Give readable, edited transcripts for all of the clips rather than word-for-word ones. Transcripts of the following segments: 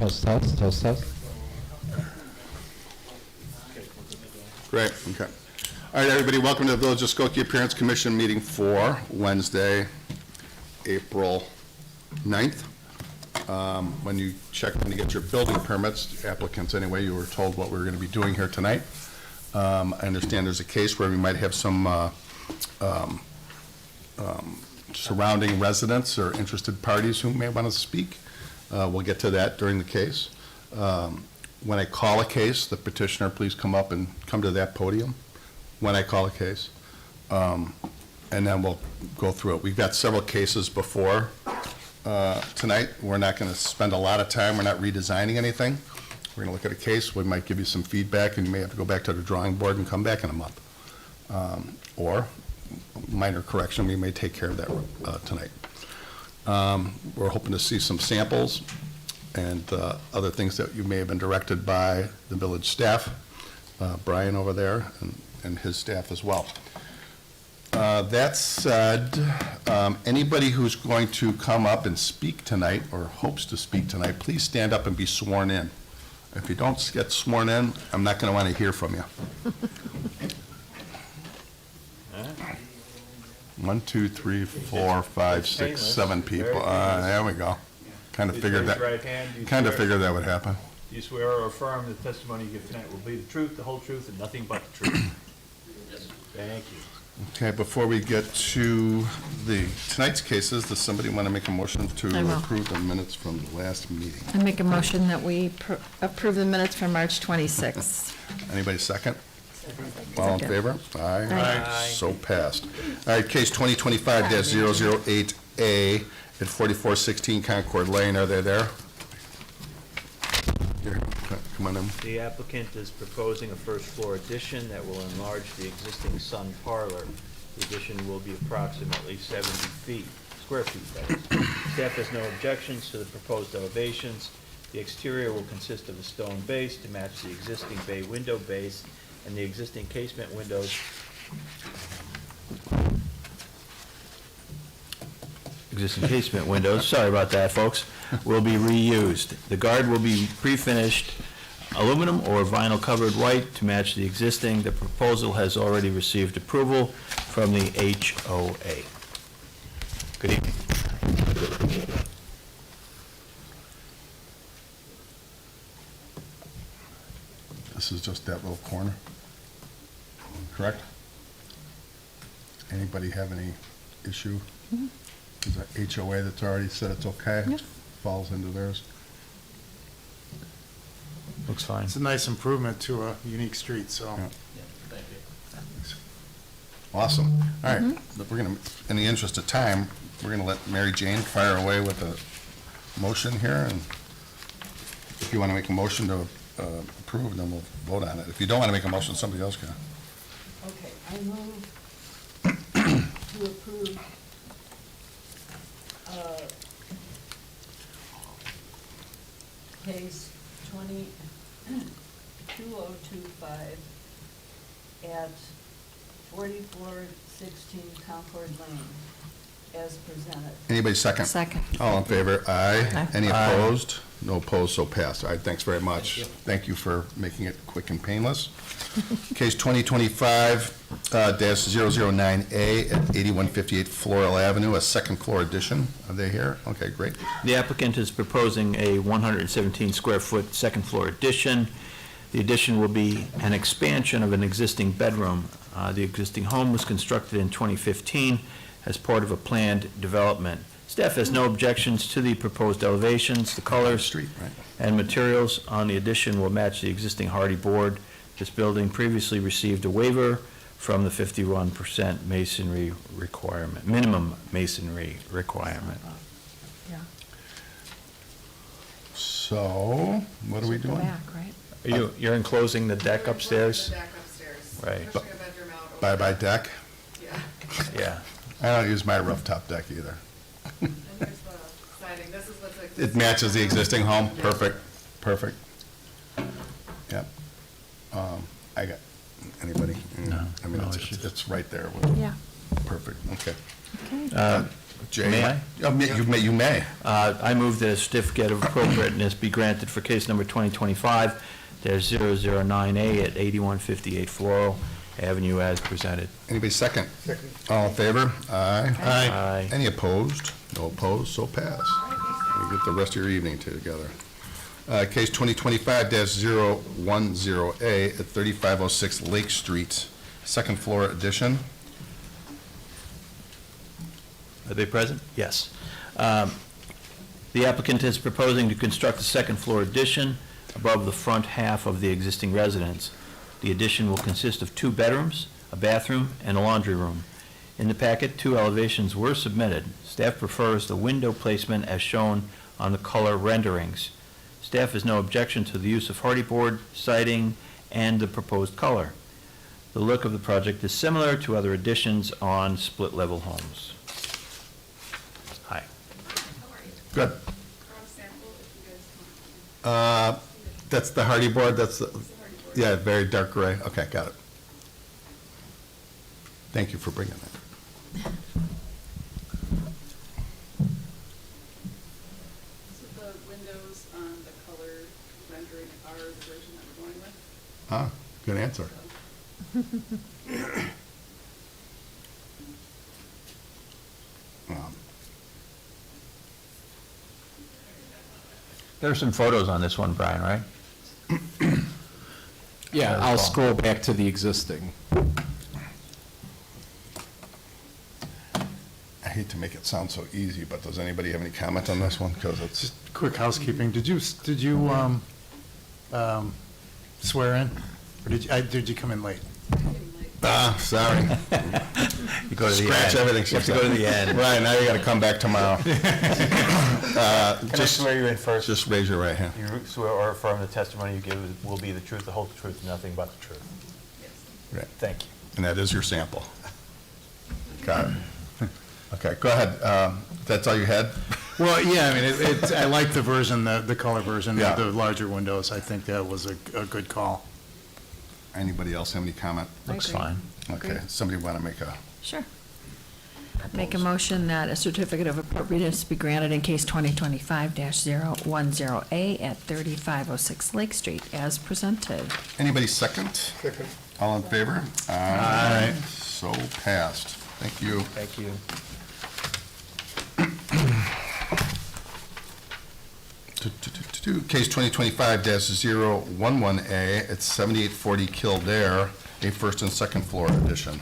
Test, test, test, test. Great, okay. All right, everybody, welcome to the Village of Skokie Appearance Commission meeting for Wednesday, April 9th. When you checked in to get your building permits, applicants anyway, you were told what we were going to be doing here tonight. I understand there's a case where we might have some surrounding residents or interested parties who may want to speak. We'll get to that during the case. When I call a case, the petitioner, please come up and come to that podium when I call a case. And then we'll go through it. We've got several cases before tonight. We're not going to spend a lot of time. We're not redesigning anything. We're going to look at a case. We might give you some feedback, and you may have to go back to the drawing board and come back in a month. Or minor correction, we may take care of that tonight. We're hoping to see some samples and other things that you may have been directed by the village staff, Brian over there, and his staff as well. That said, anybody who's going to come up and speak tonight or hopes to speak tonight, please stand up and be sworn in. If you don't get sworn in, I'm not going to want to hear from you. 1, 2, 3, 4, 5, 6, 7 people. There we go. Kind of figured that. Kind of figured that would happen. Do you swear or affirm the testimony you give tonight will be the truth, the whole truth, and nothing but the truth? Yes. Thank you. Okay, before we get to tonight's cases, does somebody want to make a motion to approve the minutes from the last meeting? I make a motion that we approve the minutes from March 26th. Anybody second? All in favor? Aye. Aye. So passed. All right, case 2025-008A at 4416 Concord Lane. Are they there? Here, come on in. The applicant is proposing a first floor addition that will enlarge the existing sun parlor. The addition will be approximately 70 square feet. That is. Staff has no objections to the proposed elevations. The exterior will consist of a stone base to match the existing bay window base, and the existing casement windows sorry about that, folks, will be reused. The guard will be pre-finished aluminum or vinyl covered white to match the existing. The proposal has already received approval from the HOA. Good evening. This is just that little corner, correct? Anybody have any issue? Mm-hmm. Is that HOA that's already said it's okay? Yep. Falls into theirs? Looks fine. It's a nice improvement to a unique street, so. Yeah. Awesome. All right, we're going to, in the interest of time, we're going to let Mary Jane fire away with a motion here, and if you want to make a motion to approve, then we'll vote on it. If you don't want to make a motion, somebody else can. Okay, I move to approve case 2025 at 4416 Concord Lane as presented. Anybody second? Second. All in favor? Aye. Aye. Any opposed? No opposed, so passed. All right, thanks very much. Thank you for making it quick and painless. Case 2025-009A at 8158 Floral Avenue, a second floor addition. Are they here? Okay, great. The applicant is proposing a 117 square foot second floor addition. The addition will be an expansion of an existing bedroom. The existing home was constructed in 2015 as part of a planned development. Staff has no objections to the proposed elevations. The colors Street, right? and materials on the addition will match the existing hardy board. This building previously received a waiver from the 51% masonry requirement, minimum masonry requirement. Yeah. So, what are we doing? Back, right? You're enclosing the deck upstairs? The deck upstairs. Right. Pushing a bedroom out. Bye-bye deck? Yeah. Yeah. I don't use my rooftop deck either. And here's the siding. This is what's existing. It matches the existing home? Perfect, perfect. Yep. I got, anybody? No, I mean, no it's issues. right there. Yeah. Perfect, okay. Okay. Jay? May I? You may. I move that a certificate of appropriateness be granted for case number 2025-009A at 8158 Floral Avenue as presented. Anybody second? Second. All in favor? Aye. Aye. Any opposed? No opposed, so pass. You get the rest of your evening together. Case 2025-010A at 3506 Lake Street, second floor addition. Are they present? Yes. The applicant is proposing to construct a second floor addition above the front half of the existing residence. The addition will consist of 2 bedrooms, a bathroom, and a laundry room. In the packet, 2 elevations were submitted. Staff prefers the window placement as shown on the color renderings. Staff has no objection to the use of hardy board, siding, and the proposed color. The look of the project is similar to other additions on split-level homes. Hi. How are you? Good. Draw a sample if you guys want. That's the hardy board, that's, It's the hardy board. yeah, very dark gray. Okay, got it. Thank you for bringing that. So the windows on the color rendering are the version that we're going with. Ah, good answer. There are some photos on this one, Brian, right? Yeah, I'll scroll back to the existing. I hate to make it sound so easy, but does anybody have any comment on this one? Because it's, Just quick housekeeping. Did you swear in? Or did you come in late? sorry. You go to the end. Scratch everything. You have to go to the end. Right, now you got to come back tomorrow. Can I Just swear you in first? Just raise your right hand. You swear or affirm the testimony you give will be the truth, the whole truth, and nothing but the truth. Yes. Right. Thank you. And that is your sample. Got it. Okay, go ahead. That's all you had? Well, yeah, I mean, I like the version, the color version, Yeah. the larger windows. I think that was a good call. Anybody else have any comment? Looks agree. fine. Okay, Agree. somebody want to make a, Sure. Make a motion that a certificate of appropriateness be granted in case 2025-010A at 3506 Lake Street as presented. anybody second? Second. All in favor? Aye. So passed. Thank you. Thank you. Case 2025-011A at 7840 Kildare, a first and second floor addition.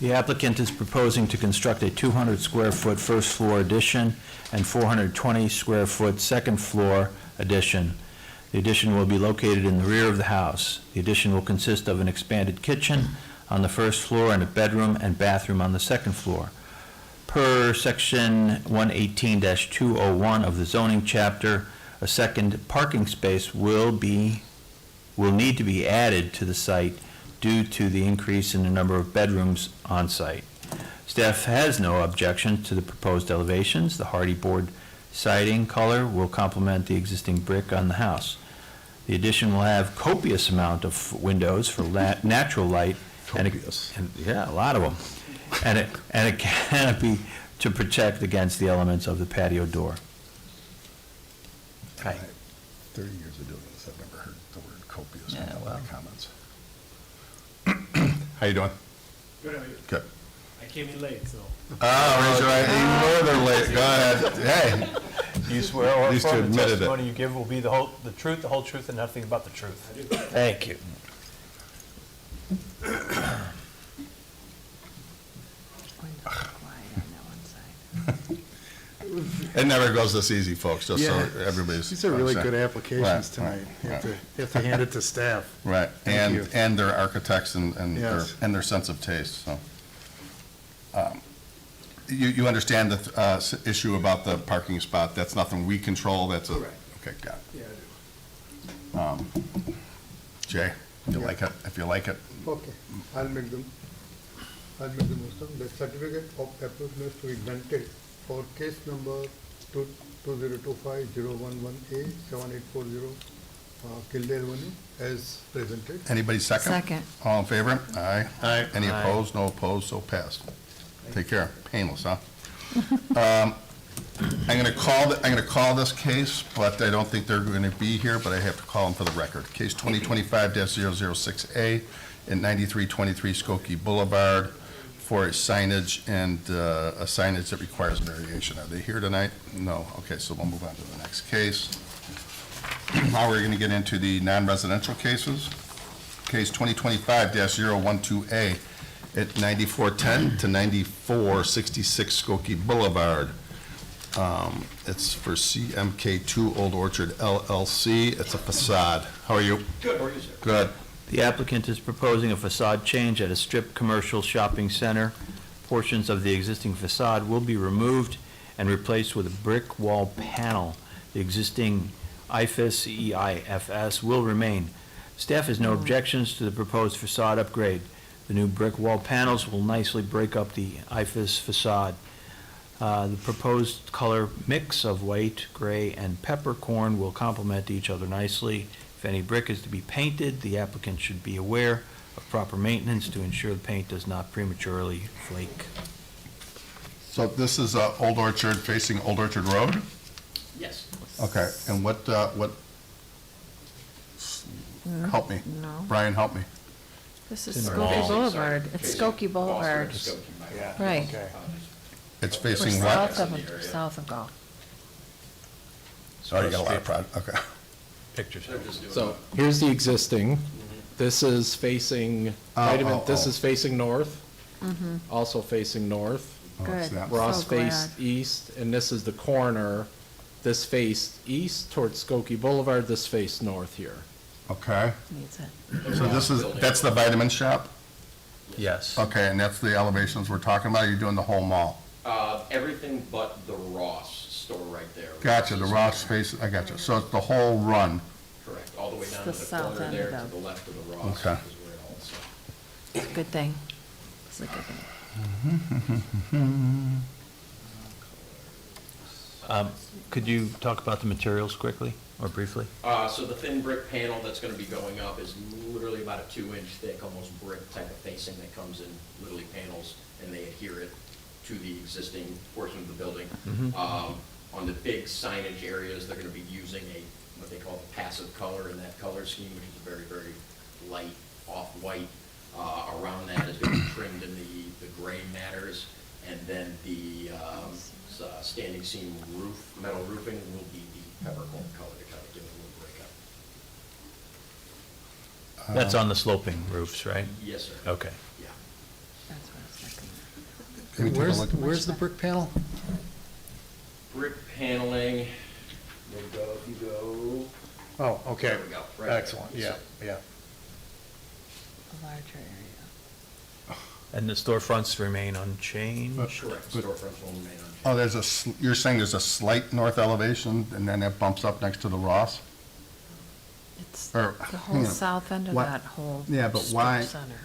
The applicant is proposing to construct a 200-square-foot first-floor addition and 420-square-foot second-floor addition. The addition will be located in the rear of the house. The addition will consist of an expanded kitchen on the first floor and a bedroom and bathroom on the second floor. Per Section 118-201 of the zoning chapter, a second parking space will need to be added to the site due to the increase in the number of bedrooms on site. Staff has no objection to the proposed elevations. The hardy board siding color will complement the existing brick on the house. The addition will have copious amount of windows for natural light. Copious. Yeah, a lot of them. And a canopy to protect against the elements of the patio door. Okay. 30 years of doing this, I've never heard the word copious in Yeah, all well. my comments. How you doing? Good, how are you? Good. I came in late, so. Raise your right, even further late, go ahead. Hey, Do you swear or At least you affirm the admitted it. testimony you give will be the truth, the whole truth, and nothing but the truth? Thank you. it never goes this easy, folks, just so Yeah. everybody's. These are really good Right, applications tonight. You have to hand it to staff. Right, Thank you. and their architects and Yes. their sense of taste, so. You understand the issue about the parking spot, that's nothing we control, that's a. Correct. Okay, got it. Yeah, I do. Jay, you like it, if you like it, Okay, I'll make the motion. The certificate of appropriateness to be granted for case number 2025-011A 7840 Kildare Ave as presented. anybody second? Second. All in favor? Aye. Aye. Any Aye. opposed? No opposed, so passed. Take care, painless, huh? I'm going to call this case, but I don't think they're going to be here, but I have to call them for the record. Case 2025-006A at 9323 Skokie Boulevard for a signage and a signage that requires variation. Are they here tonight? No. Okay, so we'll move on to the next case. Now we're going to get into the non-residential cases. Case 2025-012A at 9410 to 9466 Skokie Boulevard. It's for CMK2 Old Orchard LLC. It's a facade. How are you? Good, how are you, sir? Good. The applicant is proposing a facade change at a strip commercial shopping center. Portions of the existing facade will be removed and replaced with a brick wall panel. The existing EIFS will remain. Staff has no objections to the proposed facade upgrade. The new brick wall panels will nicely break up the IFAS facade. The proposed color mix of white, gray, and peppercorn will complement each other nicely. If any brick is to be painted, the applicant should be aware of proper maintenance to ensure the paint does not prematurely flake. So this is Old Orchard facing Old Orchard Road? Yes. Okay, and what, help me. No. Brian, help me. This is It's in the Skokie mall. Boulevard. It's Skokie Boulevard. Right. It's We're facing what? south of Golf. Oh, you got a lot of okay. Pictures. So here's the existing. This is facing, wait a minute, this is facing north, also facing north. Oh, it's Good. that. Ross So glad. faced east, and this is the corner. This faced east towards Skokie Boulevard, this faced north here. Okay, Needs it. so that's the vitamin shop? Yes. Okay, and that's the elevations we're talking about, you're doing the whole mall? Everything but the Ross store right there. Gotcha, the raw space, I gotcha, so it's the whole run, Correct, all the way down the to the south corner end there, of to the- the left of the Ross. Okay. Is where it all starts. It's a good thing. It's a good thing. Could you talk about the materials quickly or briefly? So the thin brick panel that's gonna be going up is literally about a 2-inch thick, almost brick type of facing that comes in literally panels, and they adhere it to the existing portion of the building. On the big signage areas, they're gonna be using what they call the passive color in that color scheme, which is a very, very light off-white. Around that is gonna be trimmed in the gray matters, and then the standing seam roof, metal roofing will be the peppercorn color to kind of give it a little breakup. That's on the sloping roofs, right? Yes, sir. Okay. Yeah. That's what I was thinking. Can we take a look? Where's the brick panel? Brick paneling, there we go, if you go, Oh, okay. There we go, right there. Excellent, yeah, yeah. A larger area. And the storefronts remain unchanged? correct, storefronts will remain unchanged. Oh, you're saying there's a slight north elevation, and then it bumps up next to the Ross? It's Or, the whole you know, south end of what- that whole Yeah, but strip why- center.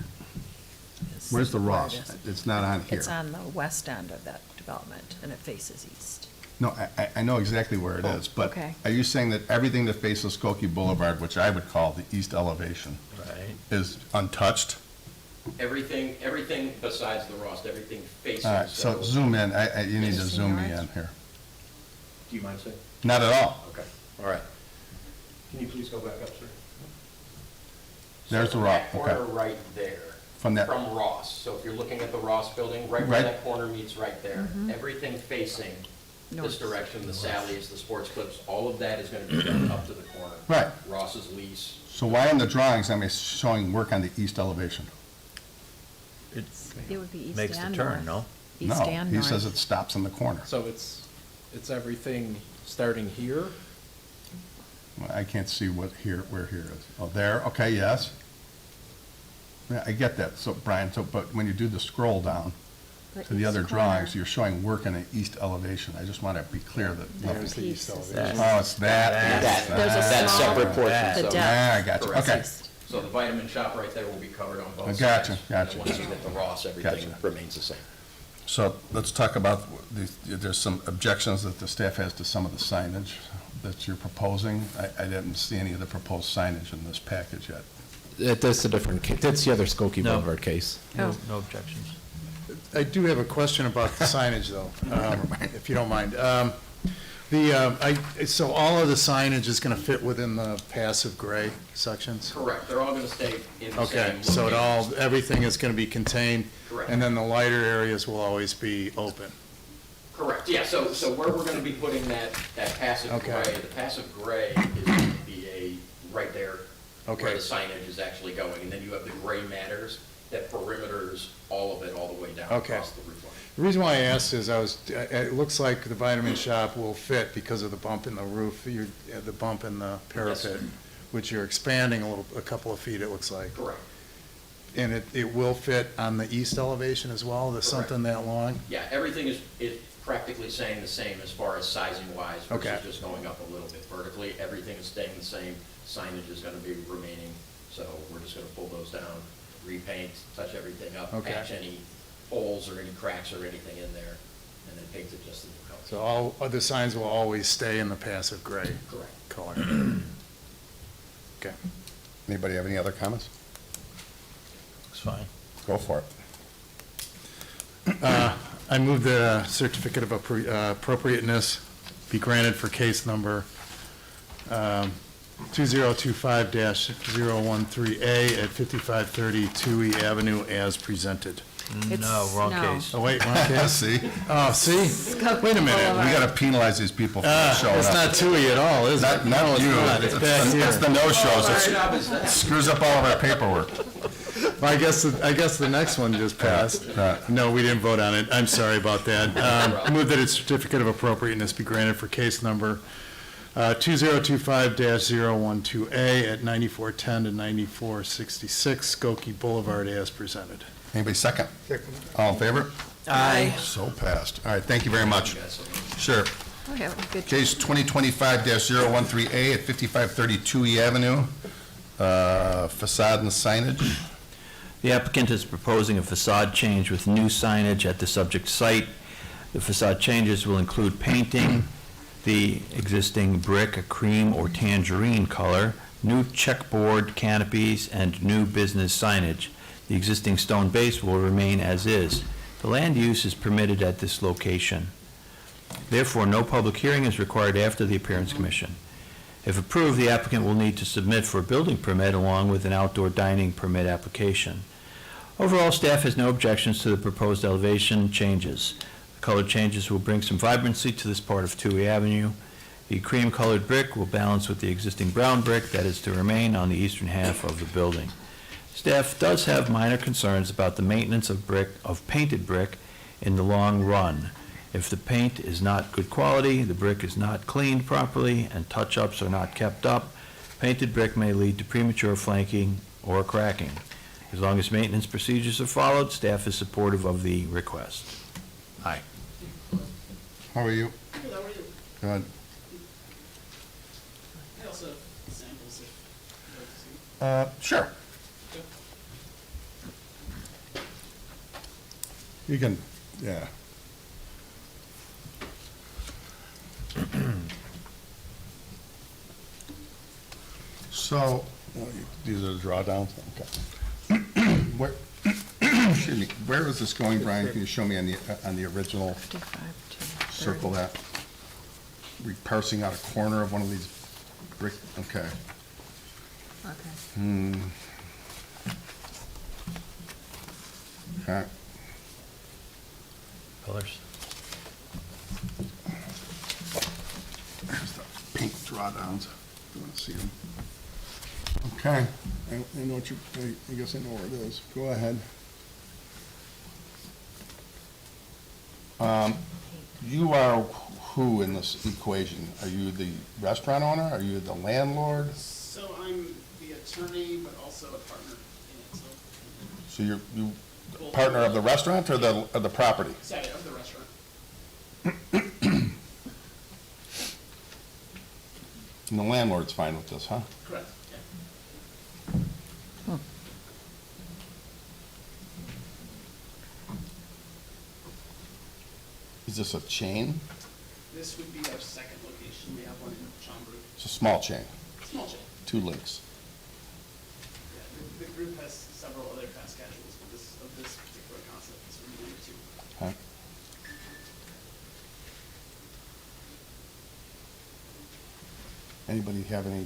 is Where's the where it Ross? is. It's not on here. It's on the west end of that development, and it faces east. No, I know exactly where it is, but okay. are you saying that everything that faces Skokie Boulevard, which I would call the east elevation, Right. is untouched? Everything besides the Ross, everything facing. All right, so zoom in, you need to Yes. zoom me in here. Do you mind saying? Not at all. Okay, all right. Can you please go back up, sir? There's So the from Ross, that corner okay. right there. From that- From Ross, so if you're looking at the Ross building, right where Right. that corner meets right there, everything facing this North. direction, the Sally's, the Sports Clips, all of that is gonna be done up to the corner. Right. Ross's lease. So why in the drawings am I showing work on the east elevation? It It would be east makes the and turn, north. no? East and No, north. he says it stops in the corner. So it's everything starting here. Well, I can't see where here is. Oh, there, okay, yes. Yeah, I get that, so Brian, but when you do the scroll down The to the other east corner. drawings, you're showing work in the east elevation. I just want to be clear that. That piece is That. Oh, it's that. That. There's a That small- separate portion, The so- Yeah, I depth. got you, Correct. okay. East. So the vitamin shop right there will be covered on both I sides. gotcha, gotcha. And once you get the Ross, everything Gotcha. remains the same. So let's talk about, there's some objections that the staff has to some of the signage that you're proposing. I didn't see any of the proposed signage in this package yet. That's a different, that's the other Skokie No. Boulevard case. No Oh. no objections. I do have a question about the signage, though, if you don't mind. So all of the signage is going to fit within the passive gray sections? Correct, they're all gonna stay in the same. Okay, so location. everything is going to be contained? Correct. And then the lighter areas will always be open? Correct, yeah, so where we're gonna be putting that passive Okay. gray, the passive gray is going to be right there where Okay. the signage is actually going, and then you have the gray matters that perimeters all of it all the way down Okay. across the roof line. The reason why I asked is it looks like the vitamin shop will fit because of the bump in the roof, the bump in the parapet, which you're expanding a couple of feet, it looks like. Correct. And it will fit on the east elevation as well, there's Correct. something that long? Yeah, everything is practically staying the same as far as sizing wise Okay. versus just going up a little bit vertically. Everything is staying the same, signage is gonna be remaining, so we're just gonna pull those down, repaint, touch everything up, Okay. patch any holes or any cracks or anything in there, and then paint it just the new color. So all other signs will always stay in the passive gray Correct. color? Okay. Anybody have any other comments? Looks fine. Go for it. I move the certificate of appropriateness be granted for case number 2025-013A at 5530 Touhy Avenue as presented. No, wrong no. case. Oh, wait, wrong case? See? Oh, see? Wait a minute. We gotta penalize these people for not showing It's up. not Touhy at all, is it? Not No, it's you. not. It's back It's here. the no-shows. What job is that? It screws up all of our paperwork. Well, I guess the next one just passed. Yeah. No, we didn't vote on it. I'm sorry about that. I move that its certificate of appropriateness be granted for case number 2025-012A at 9410 to 9466 Skokie Boulevard as presented. Anybody second? Second. All in favor? Aye. So passed. All right, thank you very much. Sure. Okay, good. Case 2025-013A at 5530 Touhy Avenue, facade and signage. The applicant is proposing a facade change with new signage at the subject site. The facade changes will include painting the existing brick a cream or tangerine color, new checkboard canopies, and new business signage. The existing stone base will remain as is. The land use is permitted at this location. Therefore, no public hearing is required after the appearance commission. If approved, the applicant will need to submit for a building permit along with an outdoor dining permit application. Overall, staff has no objections to the proposed elevation changes. The color changes will bring some vibrancy to this part of Touhy Avenue. The cream-colored brick will balance with the existing brown brick that is to remain on the eastern half of the building. Staff does have minor concerns about the maintenance of painted brick in the long run. If the paint is not good quality, the brick is not cleaned properly, and touch-ups are not kept up, painted brick may lead to premature flaking or cracking. As long as maintenance procedures are followed, staff is supportive of the request. Aye. How are you? Good, how are you? Good. I also have samples if you'd like to see. Sure. You can, yeah. So, these are the drawdowns, okay. Where, excuse me, where is this going, Brian? Can you show me on the original, 55 to circle that? We parsing out a corner of one of these brick, okay. Okay. Okay. Colors? There's the pink drawdowns. You want to see them? Okay, I know what you, I guess I know where it is. Go ahead. You are who in this equation? Are you the restaurant owner? Are you the landlord? So I'm the attorney, but also a partner in it, so. So you partner of the restaurant or the property? Sorry, of the restaurant. And the landlord's fine with this, huh? Correct, yeah. Is this a chain? This would be our second location. We have one in Chambord. It's a small chain, Small chain. 2 links. Yeah, the group has several other fast casuals, but of this particular concept is really two. Anybody have any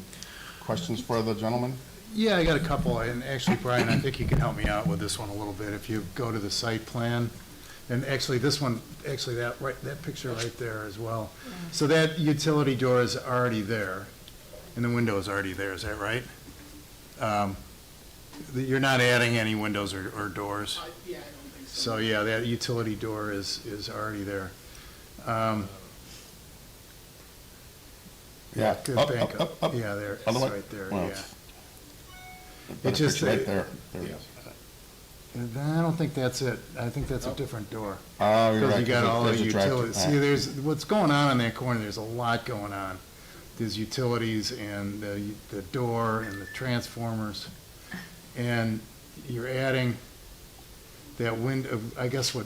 questions for the gentleman? Yeah, I got a couple, and actually, Brian, I think you can help me out with this one a little bit. If you go to the site plan, and actually, this one, actually, that picture right there as well. So that utility door is already there, and the window is already there, is that right? You're not adding any windows or doors? Yeah, I don't think so. So, yeah, that utility door is already there. Yeah. Good Up, bank up, up. Yeah, there, it's Other way? right there, Well, yeah. Better just- picture right there. There it is. I don't think that's it. I think that's a different door. Oh, you're Because right. you got all the there's a tractor. utilities. See, there's, what's going on in that corner, there's a lot going on. There's utilities and the door and the transformers. And you're adding that window, I guess what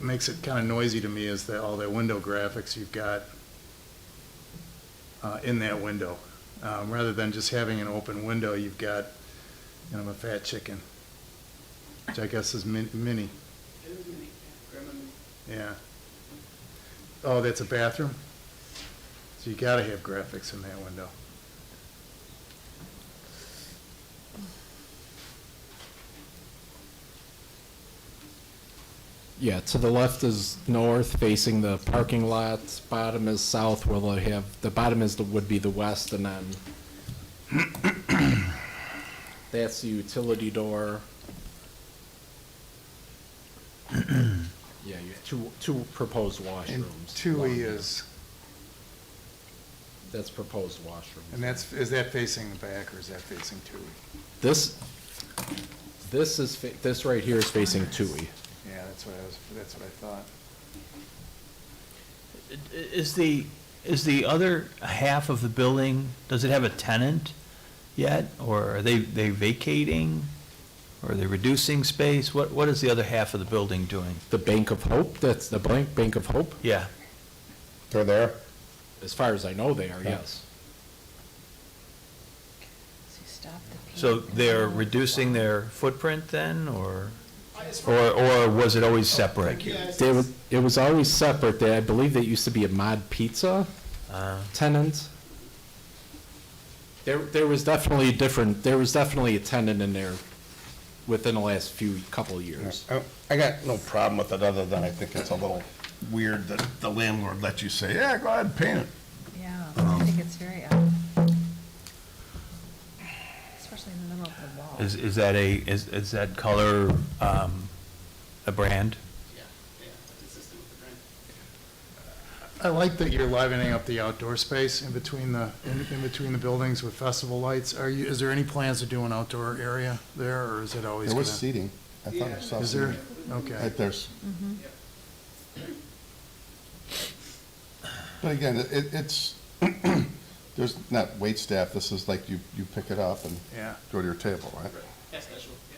makes it kind of noisy to me is that all the window graphics you've got in that window. Rather than just having an open window, you've got, a fat chicken, which I guess is mini. It is mini, grandma mini. Yeah. Oh, that's a bathroom? So you gotta have graphics in that window. Yeah, to the left is north, facing the parking lot. Bottom is south, where they'll have, the bottom would be the west, and then that's the utility door. Yeah, you have two proposed And washrooms. Touhy is, That's proposed washrooms. and is that facing the back or is that facing Touhy? This right here is facing Touhy. Yeah, that's what I thought. Is the other half of the building, does it have a tenant yet? Or are they vacating? Or are they reducing space? What is the other half of the building doing? The Bank of Hope, that's the Bank of Hope? Yeah. They're there? As far as I know, they are, yes. So stop the So they're reducing their footprint then, or was it always separate? It was always separate. I believe they used to be a Mod Pizza tenant. There was definitely a tenant in there within the last couple of years. I got no problem with it, other than I think it's a little weird that the landlord lets you say, yeah, go ahead and paint it. Yeah, I think it's very, especially in the middle of the wall. Is that color a brand? Yeah, that's consistent with the brand. I like that you're livening up the outdoor space in between the buildings with festival lights. Is there any plans to do an outdoor area there, or is it always There was gonna? seating. I thought I saw Is there? seating. Okay. Right there's. But again, it's, there's not wait staff, this is like you pick it up and Yeah. go to your table, right? Yes, that's true, yeah.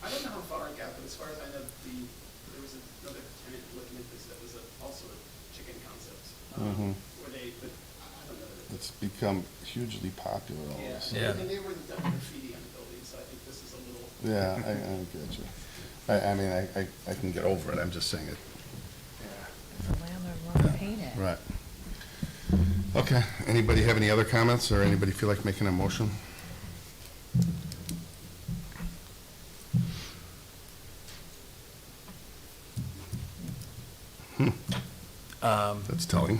I don't know how far it got, but as far as I know, there was another tenant looking at this that was also a chicken concept. Mhm. Where but I don't know. It's become hugely popular, all this. Yeah. And they were the graffiti on the building, so I think this is a little. Yeah, I get you. I mean, I can get over it, I'm just saying it. If the landlord wants to paint it. Right. Okay, anybody have any other comments, or anybody feel like making a motion? That's telling.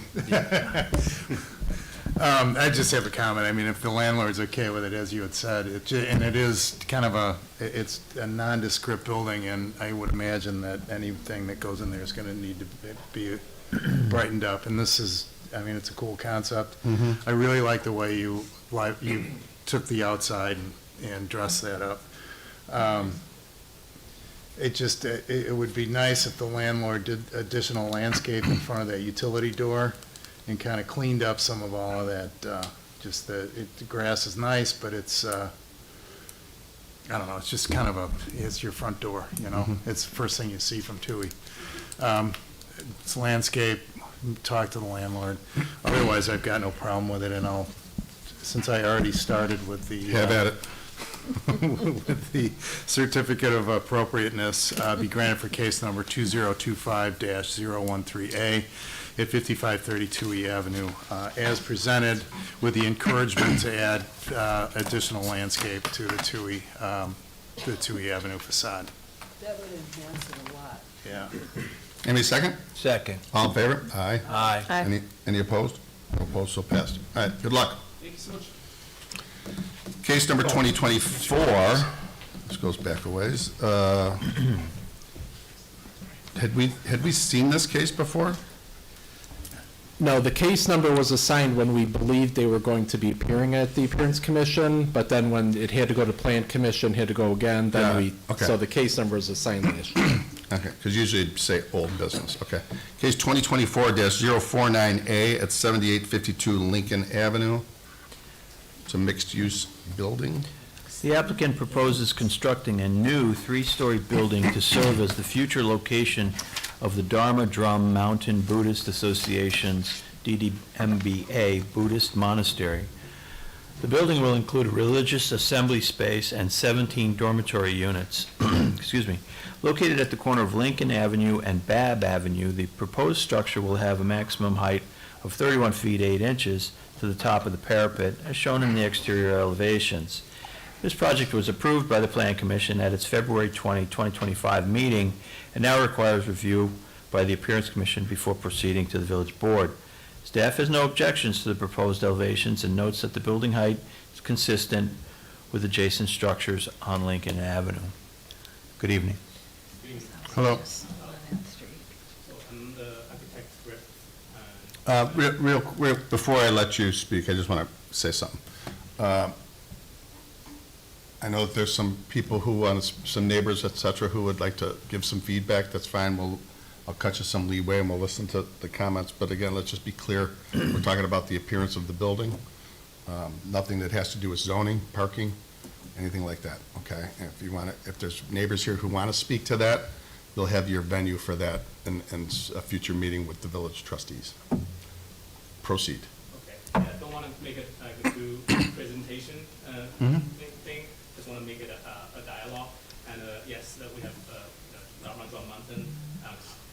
I just have a comment. I mean, if the landlord's okay with it, as you had said, and it is kind of it's a nondescript building, and I would imagine that anything that goes in there is gonna need to be brightened up, and this is, I mean, it's a cool concept. I really like the way you took the outside and dressed that up. It would be nice if the landlord did additional landscape in front of that utility door and kind of cleaned up some of all of that, the grass is nice, but it's, I don't know, it's just kind of it's your front door, you know? It's the first thing you see from Touhy. It's landscape, talk to the landlord. Otherwise, I've got no problem with it, and since I already started with the. Have at it. With the certificate of appropriateness, be granted for case number 2025-013A. at 5530 Touhy Avenue, as presented, with the encouragement to add additional landscape to the Touhy Avenue facade. That would enhance it a lot. Yeah. Any second? Second. All in favor? Aye. Aye. Aye. Any opposed? No opposed, so passed. All right, good luck. Thank you so much. Case number 2024, this goes back a ways. Had we seen this case before? No, the case number was assigned when we believed they were going to be appearing at the appearance commission, but then when it had to go to plan commission, had to go again, then we, okay. so the case number is assigned last year. Okay, because usually it'd say old business, okay. Case 2024-049A at 7852 Lincoln Avenue. It's a mixed-use building. The applicant proposes constructing a new three-story building to serve as the future location of the Dharma Drum Mountain Buddhist Association's DDMBA Buddhist Monastery. The building will include a religious assembly space and 17 dormitory units. Excuse me. Located at the corner of Lincoln Avenue and Babb Avenue, the proposed structure will have a maximum height of 31 feet 8 inches to the top of the parapet, as shown in the exterior elevations. This project was approved by the Plan Commission at its February 20, 2025 meeting and now requires review by the Appearance Commission before proceeding to the Village Board. Staff has no objections to the proposed elevations and notes that the building height is consistent with adjacent structures on Lincoln Avenue. Good evening. Hello. On that street. So I'm the architect, Griff. Real, before I let you speak, I just want to say something. I know that there's some people who want, some neighbors, et cetera, who would like to give some feedback. That's fine. I'll cut you some leeway and we'll listen to the comments. But again, let's just be clear. We're talking about the appearance of the building. Nothing that has to do with zoning, parking, anything like that, okay? And if you want to, if there's neighbors here who want to speak to that, you'll have your venue for that in a future meeting with the village trustees. Proceed. Okay, I don't want to make it like a two presentation thing, just want to make it a dialogue. And yes, that we have the Dharma Drum Mountain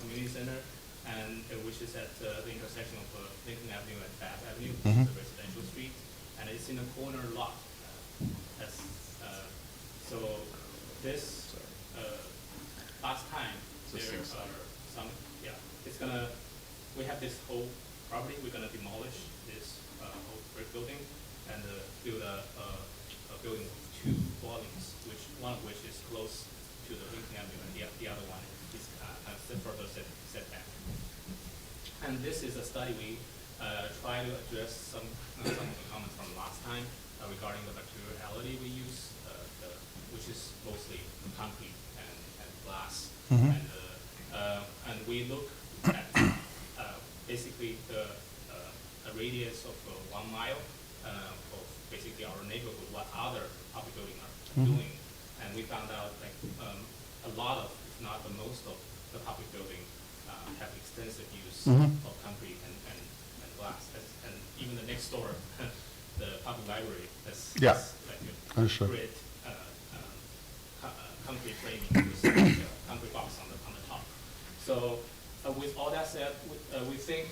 Community Center, and which is at the intersection of Lincoln Avenue and Babb Avenue, which is a residential street, and it's in a corner lot. So this last time there are some, it's gonna, we have this whole property, we're gonna demolish this whole brick building and build a building with two volumes, one of which is close to the Lincoln Avenue and the other one is further set back. And this is a study we try to address some of the comments from last time regarding the materiality we use, which is mostly concrete and glass. And we look at basically a radius of 1 mile of basically our neighborhood, what other public buildings are doing. And we found out like a lot of, if not the most of the public building have extensive use of concrete and glass. And even the next door, the public library has like a grid concrete framing with a concrete box on the top. So with all that said, we think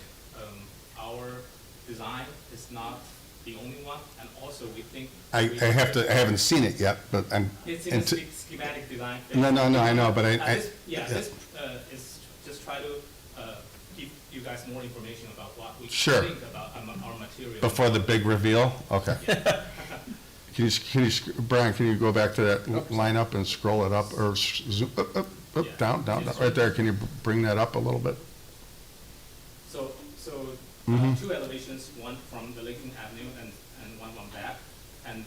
our design is not the only one, and also we think I haven't seen it yet, but I'm. It's in a schematic design. No, I know, but this is just try to give you guys more information about what we think about our material. Before the big reveal? Okay. Brian, can you go back to that lineup and scroll it up, or zoom, up, down, right there. Can you bring that up a little bit? So two elevations, one from the Lincoln Avenue and one on back. And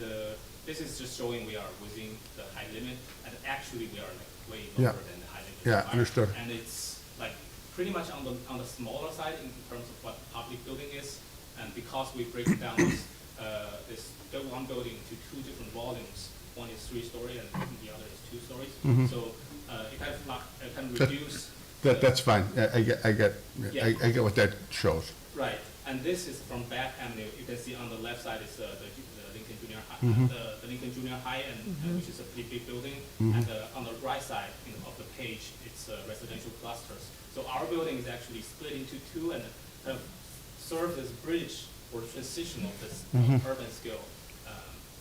this is just showing we are within the height limit, and actually we are like way lower than the height limit. Yeah, understood. And it's like pretty much on the smaller side in terms of what public building is. And because we break it down this one building to two different volumes, one is 3-story and the other is 2 stories. So it can reduce. That's fine. I get what that shows. Right, and this is from Babb Avenue. You can see on the left side is the Lincoln Junior High, the Lincoln Junior High, and which is a pretty big building. And on the right side of the page, it's residential clusters. So our building is actually split into two, and have served as a bridge or transition of this urban skill,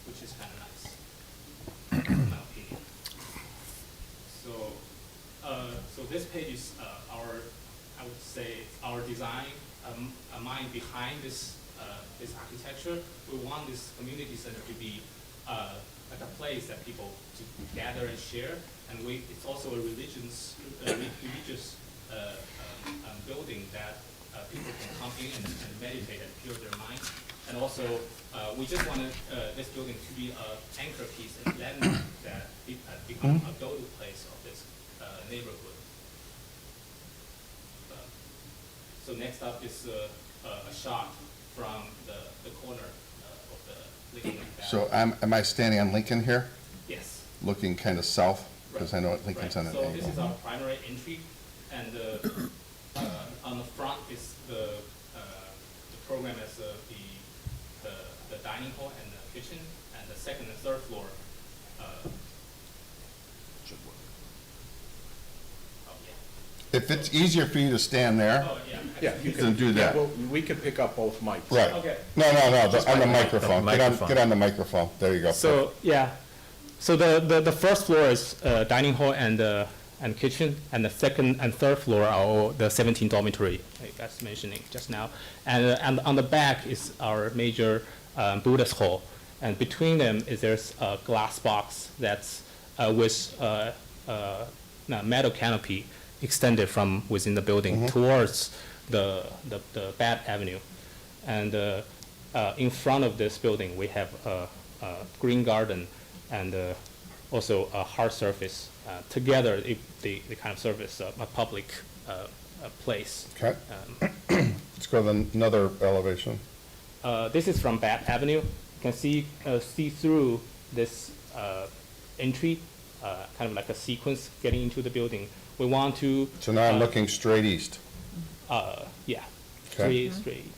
which is kind of nice, in my opinion. So, so this page is our, I would say, our design, a mind behind this this architecture. We want this community center to be like a place that people to gather and share, and it's also a religious building that people can come in and meditate and clear their mind. And also, we just want this building to be an anchor piece and landmark that become a go-to place of this neighborhood. So next up is a shot from the corner of the Lincoln Ave. So am I standing on Lincoln here, Yes. looking kind of south? Because I know Lincoln's Right. on an So this is angle. our primary entry, and on the front is the program as the dining hall and the kitchen, and the second and third floor. Oh, yeah. If it's easier for you to stand there, Oh, yeah. Yeah, you then do that. Well, we could pick up both mics. Right. Okay. No, on the microphone. Microphone. Get on the microphone. There you go. So, yeah, so the first floor is dining hall and kitchen, and the second and third floor are all the 17 dormitory, like I was mentioning just now. And on the back is our major Buddhist hall, and between them is there's a glass box that's with metal canopy extended from within the building towards the Bath Avenue. And in front of this building, we have a green garden and also a hard surface. Together, they kind of serve as a public place. Okay. Let's go to another elevation. This is from Bath Avenue. You can see through this entry, kind of like a sequence getting into the building. We want to. So now I'm looking straight east. Yeah, Okay. straight.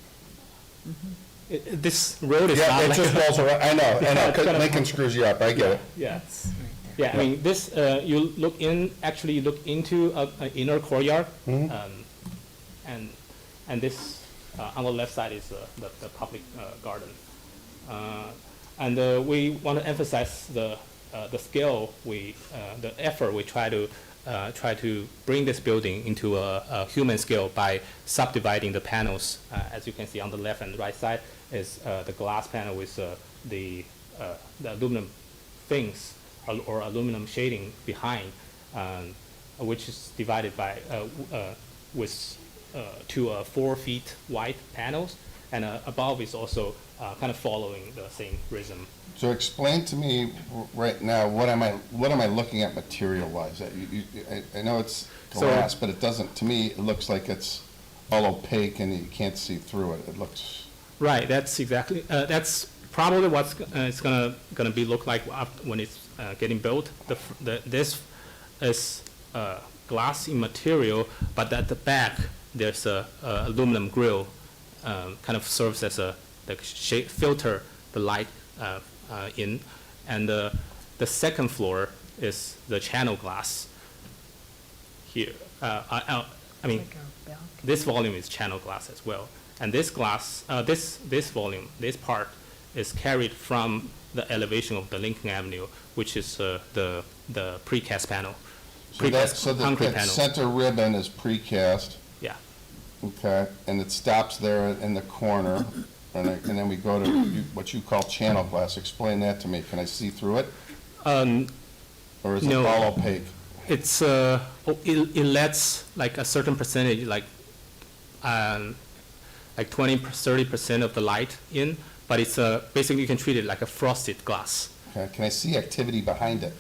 This road is Yeah, not it like just rolls around. I know, It's 'cause kind of- Lincoln screws you up. I get it. Yeah, yeah. I mean, this you look in. Actually, you look into an inner courtyard, and this on the left side is the public garden, and we want to emphasize the scale. The effort we try to bring this building into a human scale by subdividing the panels. As you can see on the left and right side is the glass panel with the aluminum things or aluminum shading behind, which is divided by with 2 4 feet wide panels, and above is also kind of following the same rhythm. So explain to me right now, what am I looking at material-wise? I know it's glass, but it doesn't, to me, it looks like it's all opaque and you can't see through it. It looks, Right. That's exactly. That's probably what's it's gonna be look like when it's getting built. This is glass in material, but at the back there's a aluminum grill, kind of serves as a filter the light in, and the second floor is the channel glass. Here, I mean, this volume is channel glass as well, and this glass, this volume, this part is carried from the elevation of the Lincoln Avenue, which is the precast panel, so concrete that panel. center ribbon is precast, Yeah. okay, and it stops there in the corner, and then we go to what you call channel glass. Explain that to me. Can I see through it? Or is it No. all opaque? It's it lets like a certain percentage, like 20-30% of the light in, but it's basically you can treat it like a frosted glass. Okay, can I see activity behind it?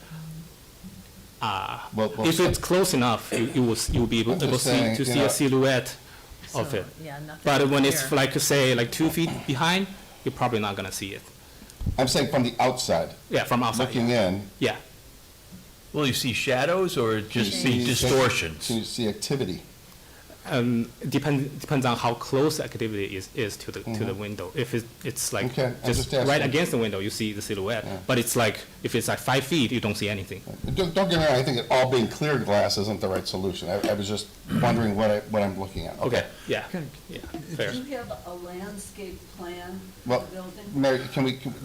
Well, If it's close enough, you'll be able I'm to just saying, see you know- a silhouette of it. Yeah, nothing. But when it's clear. like say like 2 feet behind, you're probably not gonna see it. I'm saying from the outside, Yeah, from outside. looking in. Yeah. Will you see shadows or just see see- distortions? Can you see activity? Depends on how close the activity is to the window. If it's like Okay, I'm just just asking. right against the window, you see the silhouette. Yeah. But it's like, if it's like 5 feet, you don't see anything. Don't get me wrong, I think that all being clear glass isn't the right solution. I was just wondering what I'm looking at. Okay, yeah, fair. Do you have a landscape plan for Well, the building? Mary,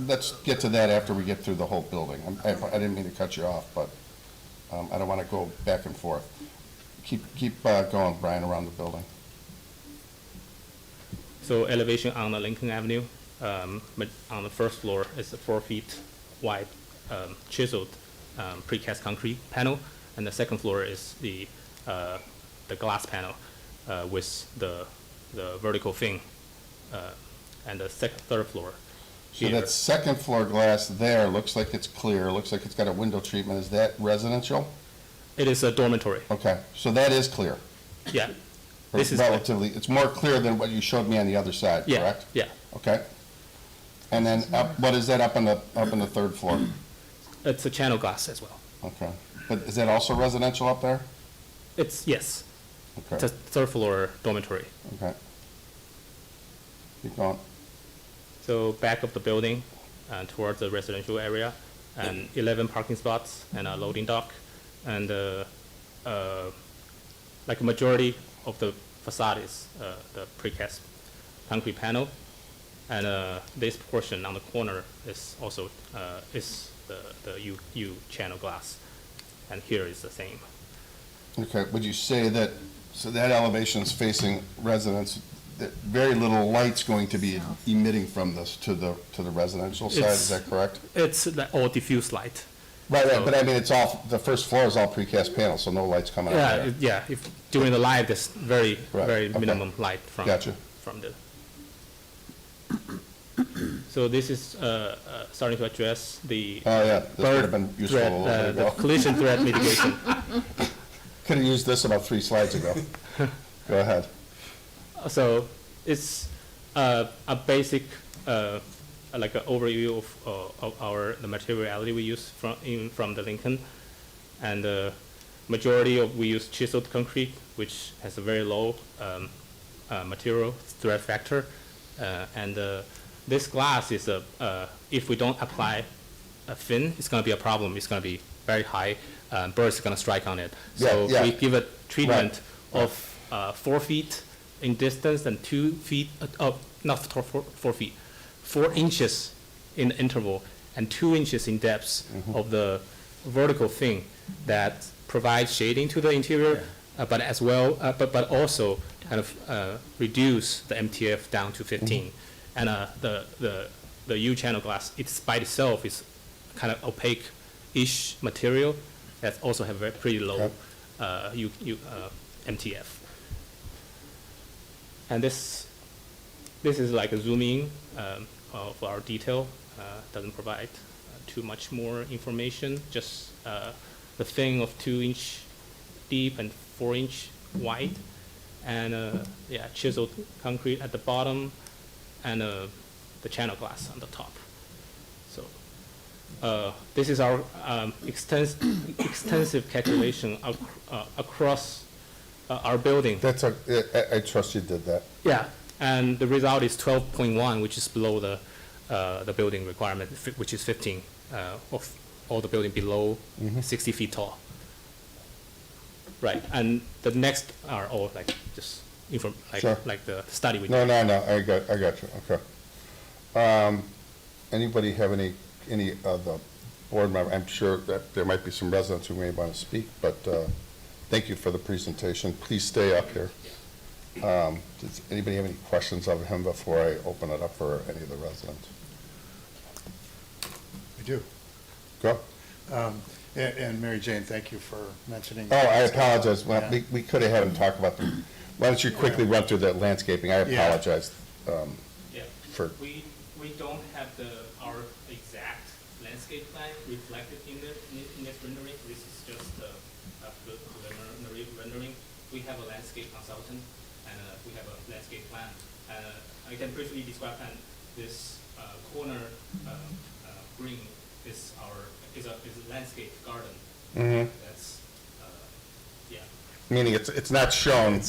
let's get to that after we get through the whole building. I didn't mean to cut you off, but I don't want to go back and forth. Keep going, Brian, around the building. So elevation on the Lincoln Avenue, but on the first floor is a 4 feet wide chiseled precast concrete panel, and the second floor is the glass panel with the vertical fin, and the third floor. So here. that second floor glass there looks like it's clear, looks like it's got a window treatment. Is that residential? It is a dormitory. Okay, so that is clear. Yeah. This is Relatively, it's more clear than what you showed me on the other side, yeah, correct? yeah. Okay. And then what is that up on the third floor? It's a channel glass as well. Okay. But is that also residential up there? Yes. Okay. It's a third floor dormitory. Okay. Keep going. So back of the building towards the residential area, and 11 parking spots and a loading dock, and like a majority of the facade is the precast concrete panel, and this portion on the corner is also is the U channel glass, and here is the same. Okay, would you say that, so that elevation is facing residents, that very little light's going to be emitting from this to the residential side, is that correct? It's all diffuse light. Right, So- but I mean, it's all, the first floor is all precast panels, so no light's coming out Yeah, there. yeah. If during the light, there's very Right, very okay. minimum light from Gotcha. from the. So this is starting to address the Oh, yeah, this would have been useful threat, a little bit the ago. collision threat mitigation. Could have used this about 3 slides ago. Go ahead. So it's a basic like an overview of the materiality we use from the Lincoln, and the majority of we use chiseled concrete, which has a very low material threat factor, and this glass is if we don't apply a fin, it's going to be a problem. It's going to be very high. Birds are going to strike on it. So Yeah, yeah. we give it treatment Right. of 4 feet in distance and 2 feet, not 4 feet, 4 inches in the interval and 2 inches in depth of the vertical fin that provides shading to the interior, but as well, but also kind of reduce the MTF down to 15. And the U channel glass, it's by itself is kind of opaque-ish material that also have very pretty low MTF. And this is like a zoom in of our detail. Doesn't provide too much more information. Just the fin of 2-inch deep and 4-inch wide, and yeah, chiseled concrete at the bottom, and the channel glass on the top. So this is our extensive calculation across our building. I trust you did that. Yeah, and the result is 12.1, which is below the building requirement, which is 15 of all the building below 60 feet tall. Right, and the next are all like just Sure. like the study we No, did. I got you, okay. Anybody have any of the board member, I'm sure that there might be some residents who may want to speak, but thank you for the presentation. Please stay up here. Does anybody have any questions of him before I open it up for any of the residents? We do. Go. And Mary Jane, thank you for mentioning. Oh, I apologize. Well, Yeah. we could have had him talk about them. Why don't you quickly run through the landscaping? I Yeah. apologize Yeah, for, we don't have our exact landscape plan reflected in this rendering. This is just the rendering. We have a landscape consultant, and we have a landscape plan. I can briefly describe, and this corner green is a landscape garden. That's yeah. Meaning it's not shown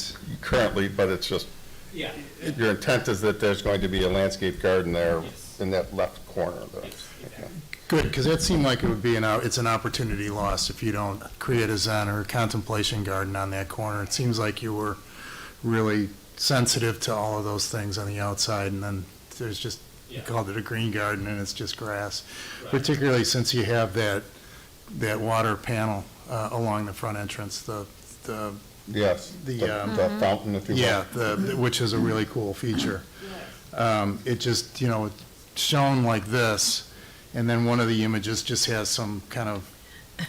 currently, but it's just, Yeah, your intent is that there's going to be a landscape garden there Yes. in that left corner of the. yes, exactly. Good, because that seemed like it would be it's an opportunity lost if you don't create a zen or a contemplation garden on that corner. It seems like you were really sensitive to all of those things on the outside, and then there's just, you Yeah. called it a green garden, and it's just grass. Right. Particularly since you have that water panel along the front entrance, the Yes, The, the fountain, if you will. yeah, which is a really cool feature. It just, shown like this, and then one of the images just has some kind of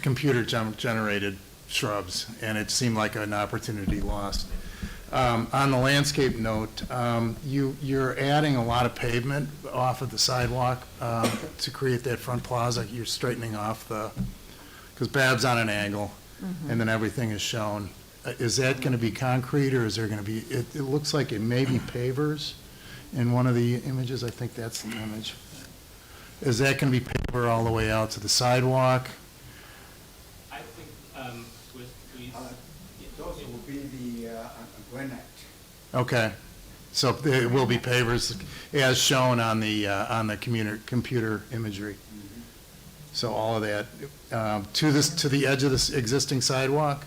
computer-generated shrubs, and it seemed like an opportunity lost. On the landscape note, you're adding a lot of pavement off of the sidewalk to create that front plaza. You're straightening off because Bab's on an angle, and then everything is shown. Is that going to be concrete, or is there going to be, it looks like it may be pavers in one of the images. I think that's the image. Is that going to be paver all the way out to the sidewalk? I think, with, Those will be the granite. Okay. So it will be pavers as shown on the computer imagery. So all of that, to the edge of this existing sidewalk?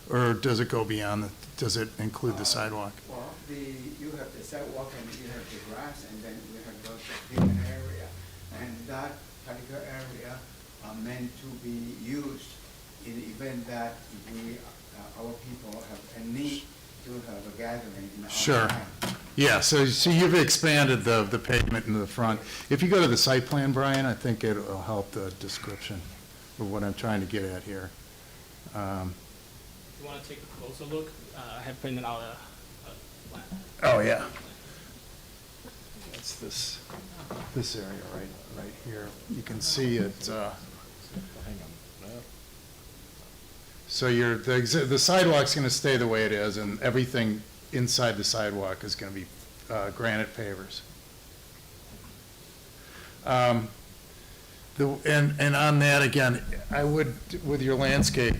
Or does it go beyond, does it include the sidewalk? Well, you have the sidewalk and you have the grass, and then you have those pavement area. And that particular area are meant to be used in the event that our people have a need to have a gathering in our Sure. town. Yeah, so you've expanded the pavement in the front. If you go to the site plan, Brian, I think it'll help the description of what I'm trying to get at here. if you want to take a closer look, I have printed out a plan. Oh, yeah. That's this area right here. You can see it. So the sidewalk's going to stay the way it is, and everything inside the sidewalk is going to be granite pavers. And on that, again, I would, with your landscape,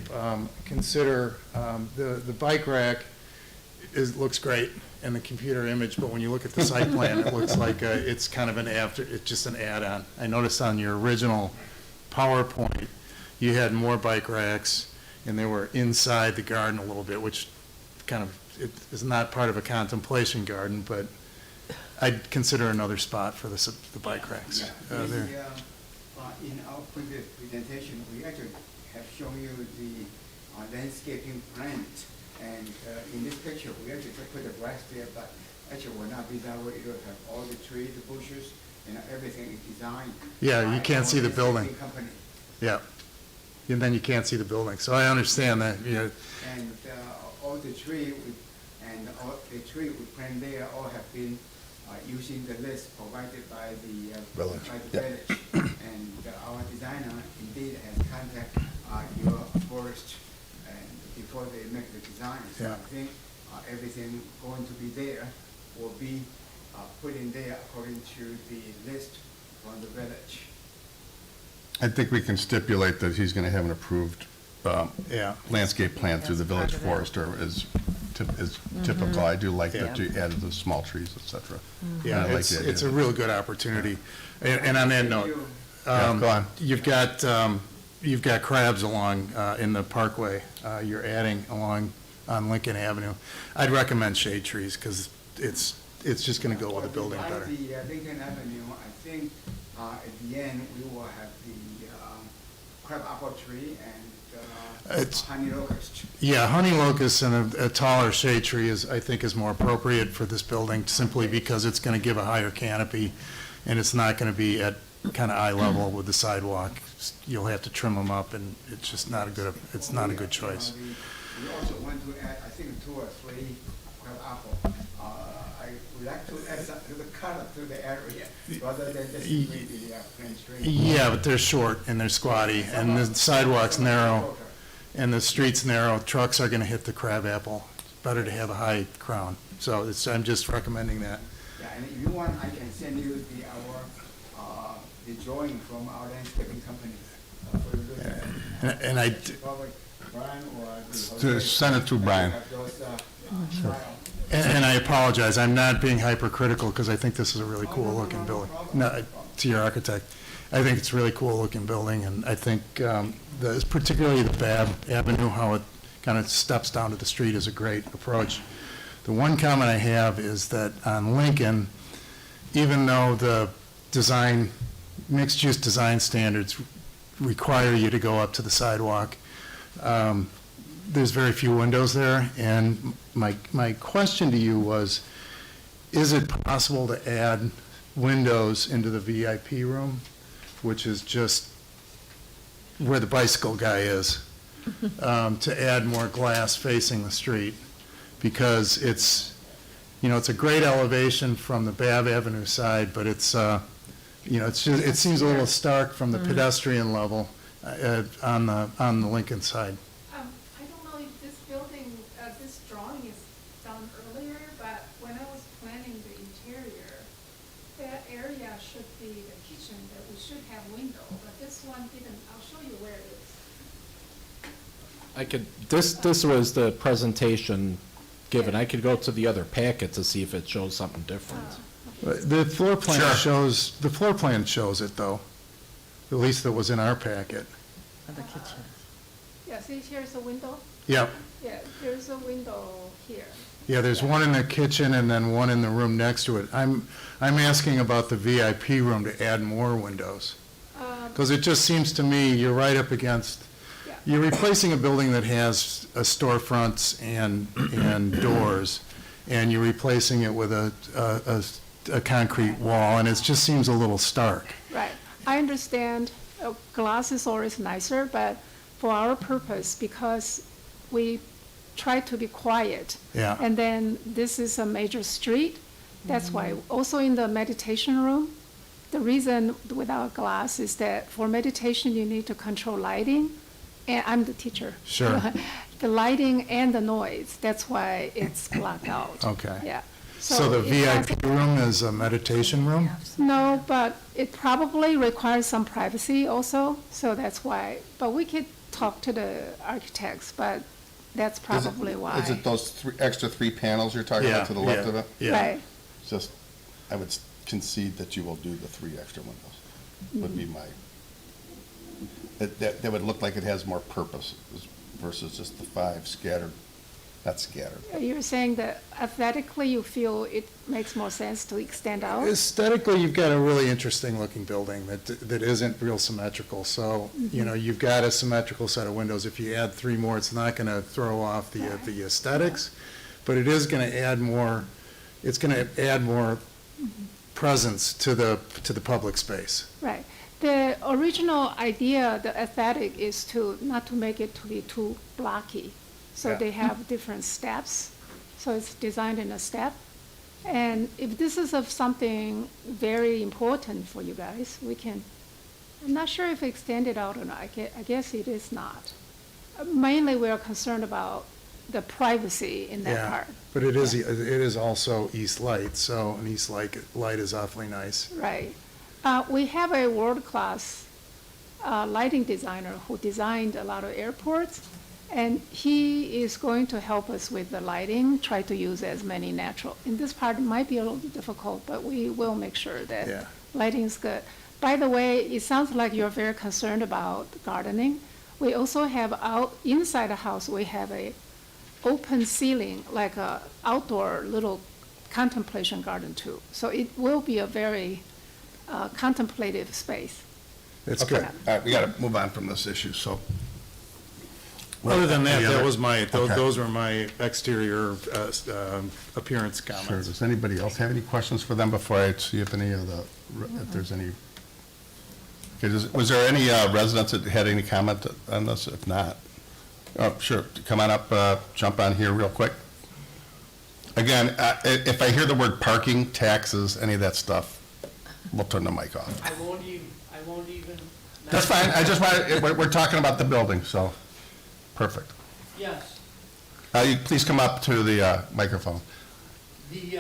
consider the bike rack looks great in the computer image, but when you look at the site plan, it looks like it's kind of it's just an add-on. I noticed on your original PowerPoint, you had more bike racks, and they were inside the garden a little bit, which kind of, it is not part of a contemplation garden, but I'd consider another spot for the bike racks there. In our previous presentation, we actually have shown you the landscaping plan. And in this picture, we actually put the grass there, but actually will not be that way. It will have all the trees, the bushes, and everything is designed. Yeah, you by can't our see the building. landscaping company. Yeah. And then you can't see the building. So I understand that, And all the tree we plant there all have been using the list provided by the Village, village. And our designer indeed has contacted your forest and before they make the design. So Yeah. I think everything going to be there will be put in there according to the list from the village. I think we can stipulate that he's going to have an approved yeah. landscape plan through the That's part village of it. forester is typical. I do like that Yeah. you added the small trees, et cetera. Yeah, I like it's, the idea. it's a real good opportunity. And on that note, Yeah, go on. you've got crabs along, in the parkway, you're adding along on Lincoln Avenue. I'd recommend shade trees, because it's just gonna go with the building better. Behind the Lincoln Avenue, I think at the end, we will have the crab apple tree and It's- honey locust. Yeah, honey locust and a taller shade tree I think is more appropriate for this building, simply because it's gonna give a higher canopy, and it's not gonna be at kind of eye level with the sidewalk. You'll have to trim them up, and it's just not a good choice. We also want to add, I think, 2 or 3 crab apple. I would like to add some little color to the area, rather than just simply the plain tree. Yeah, but they're short and they're squatty, and the sidewalk's narrow, and the street's narrow. Trucks are gonna hit the crab apple. It's better to have a high crown. So I'm just recommending that. Yeah, and if you want, I can send you the drawing from our landscaping company. For you to look at. And I, Probably Brian or the... To send it to Brian. Have those, files. And I apologize, I'm not being hypercritical, because I think this is a really cool-looking building. No, to your architect. I think it's a really cool-looking building, and I think particularly the Babb Avenue, how it kind of steps down to the street is a great approach. The one comment I have is that on Lincoln, even though the design, mixed-use design standards require you to go up to the sidewalk, there's very few windows there, and my question to you was, is it possible to add windows into the VIP room, which is just where the bicycle guy is, to add more glass facing the street? Because it's, it's a great elevation from the Babb Avenue side, but it's, it's just, it seems a little stark from the pedestrian level on the Lincoln side. I don't know if this building, this drawing is done earlier, but when I was planning the interior, that area should be the kitchen, that we should have window, but this one didn't. I'll show you where it is. This was the presentation given. I could go to the other packet to see if it shows something different. The floor plan Sure. the floor plan shows it, though, at least that was in our packet. The kitchen. Yeah, see, here's a window. Yep. Yeah, there's a window here. Yeah, there's one in the kitchen and then one in the room next to it. I'm asking about the VIP room to add more windows. Because it just seems to me you're right up against, Yeah. you're replacing a building that has storefronts and doors, and you're replacing it with a concrete wall, and it just seems a little stark. Right. I understand glass is always nicer, but for our purpose, because we try to be quiet. Yeah. And then this is a major street. That's why also in the meditation room, the reason without glass is that for meditation, you need to control lighting. And I'm the teacher. Sure. The lighting and the noise, that's why it's blocked out. Okay. Yeah. So the it has- VIP room is a meditation room? No, but it probably requires some privacy also, so that's why. But we could talk to the architects, but that's probably why. Is it those extra three panels you're talking about to the left of it? Yeah. Right. Just, I would concede that you will do the three extra windows, would be my, that would look like it has more purpose versus just the five scattered, not scattered. You're saying that aesthetically you feel it makes more sense to extend out? Aesthetically, you've got a really interesting looking building that isn't real symmetrical. So, you've got a symmetrical set of windows. If you add three more, it's not going to throw off the aesthetics, but it is going to add more, it's going to add more presence to the public space. Right. The original idea, the aesthetic, is to not to make it to be too blocky. So Yeah. they have different steps. So it's designed in a step. And if this is of something very important for you guys, we can, I'm not sure if extend it out or not. I guess it is not. Mainly we are concerned about the privacy in that Yeah, part. but it is also east light, so an east light is awfully nice. Right. We have a world-class lighting designer who designed a lot of airports, and he is going to help us with the lighting, try to use as many natural. In this part, it might be a little difficult, but we will make sure Yeah. that lighting is good. By the way, it sounds like you're very concerned about gardening. We also have inside the house, we have a open ceiling, like a outdoor little contemplation garden too. So it will be a very contemplative space. It's Okay, good. all right, we gotta move on from this issue, so. Other than that, Any that other- was Okay. those were my exterior appearance Sure, comments. does anybody else have any questions for them before I see if any of if there's any? Okay, was there any residents that had any comment on this? If not, oh, sure, come on up, jump on here real quick. Again, if I hear the word parking, taxes, any of that stuff, we'll turn the mic off. I won't even. That's fine, I just want, we're talking about the building, so, perfect. Yes, You please come up to the microphone. the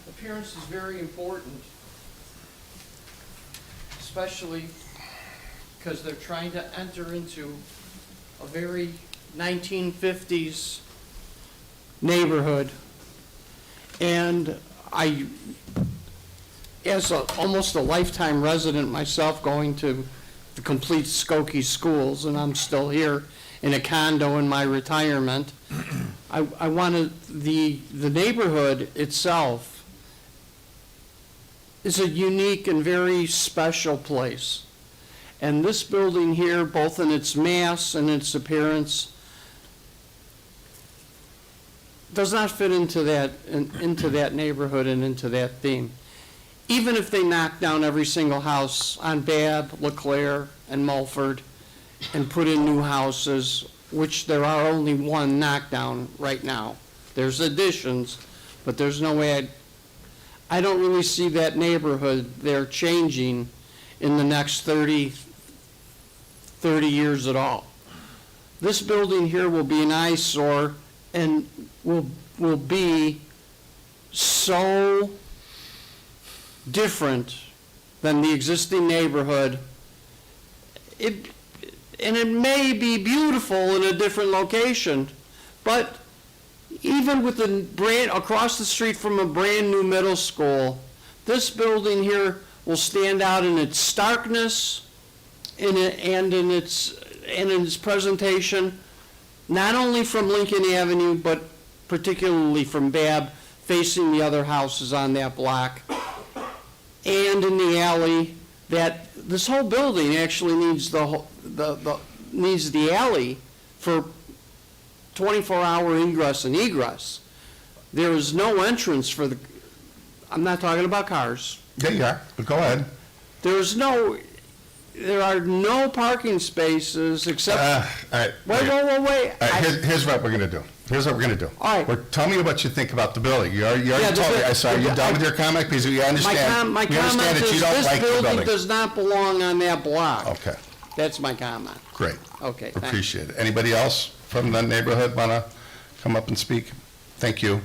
appearance is very important, especially because they're trying to enter into a very 1950s neighborhood. And I, as almost a lifetime resident myself, going to the complete Skokie schools, and I'm still here in a condo in my retirement, I wanted, the neighborhood itself is a unique and very special place. And this building here, both in its mass and its appearance, does not fit into that neighborhood and into that theme. Even if they knock down every single house on Babb, LeClaire, and Mulford and put in new houses, which there are only one knockdown right now. There's additions, but there's no way I don't really see that neighborhood there changing in the next 30 years at all. This building here will be an eyesore and will be so different than the existing neighborhood. And it may be beautiful in a different location, but even with across the street from a brand new middle school, this building here will stand out in its starkness and in its presentation, not only from Lincoln Avenue, but particularly from Babb, facing the other houses on that block, and in the alley. That this whole building actually needs needs the alley for 24-hour ingress and egress. There is no entrance for I'm not talking about cars. Yeah, you are, but go ahead. There are no parking spaces except. All right. Wait. All right, here's what we're going to do. All right. Tell me what you think about the building. You already told me. I saw you done with your comment because we understand. My we understand comment that you is don't like the this building. building does not belong on that block. Okay, That's my comment. great. Okay, thanks. Appreciate it. Anybody else from the neighborhood want to come up and speak? Thank you.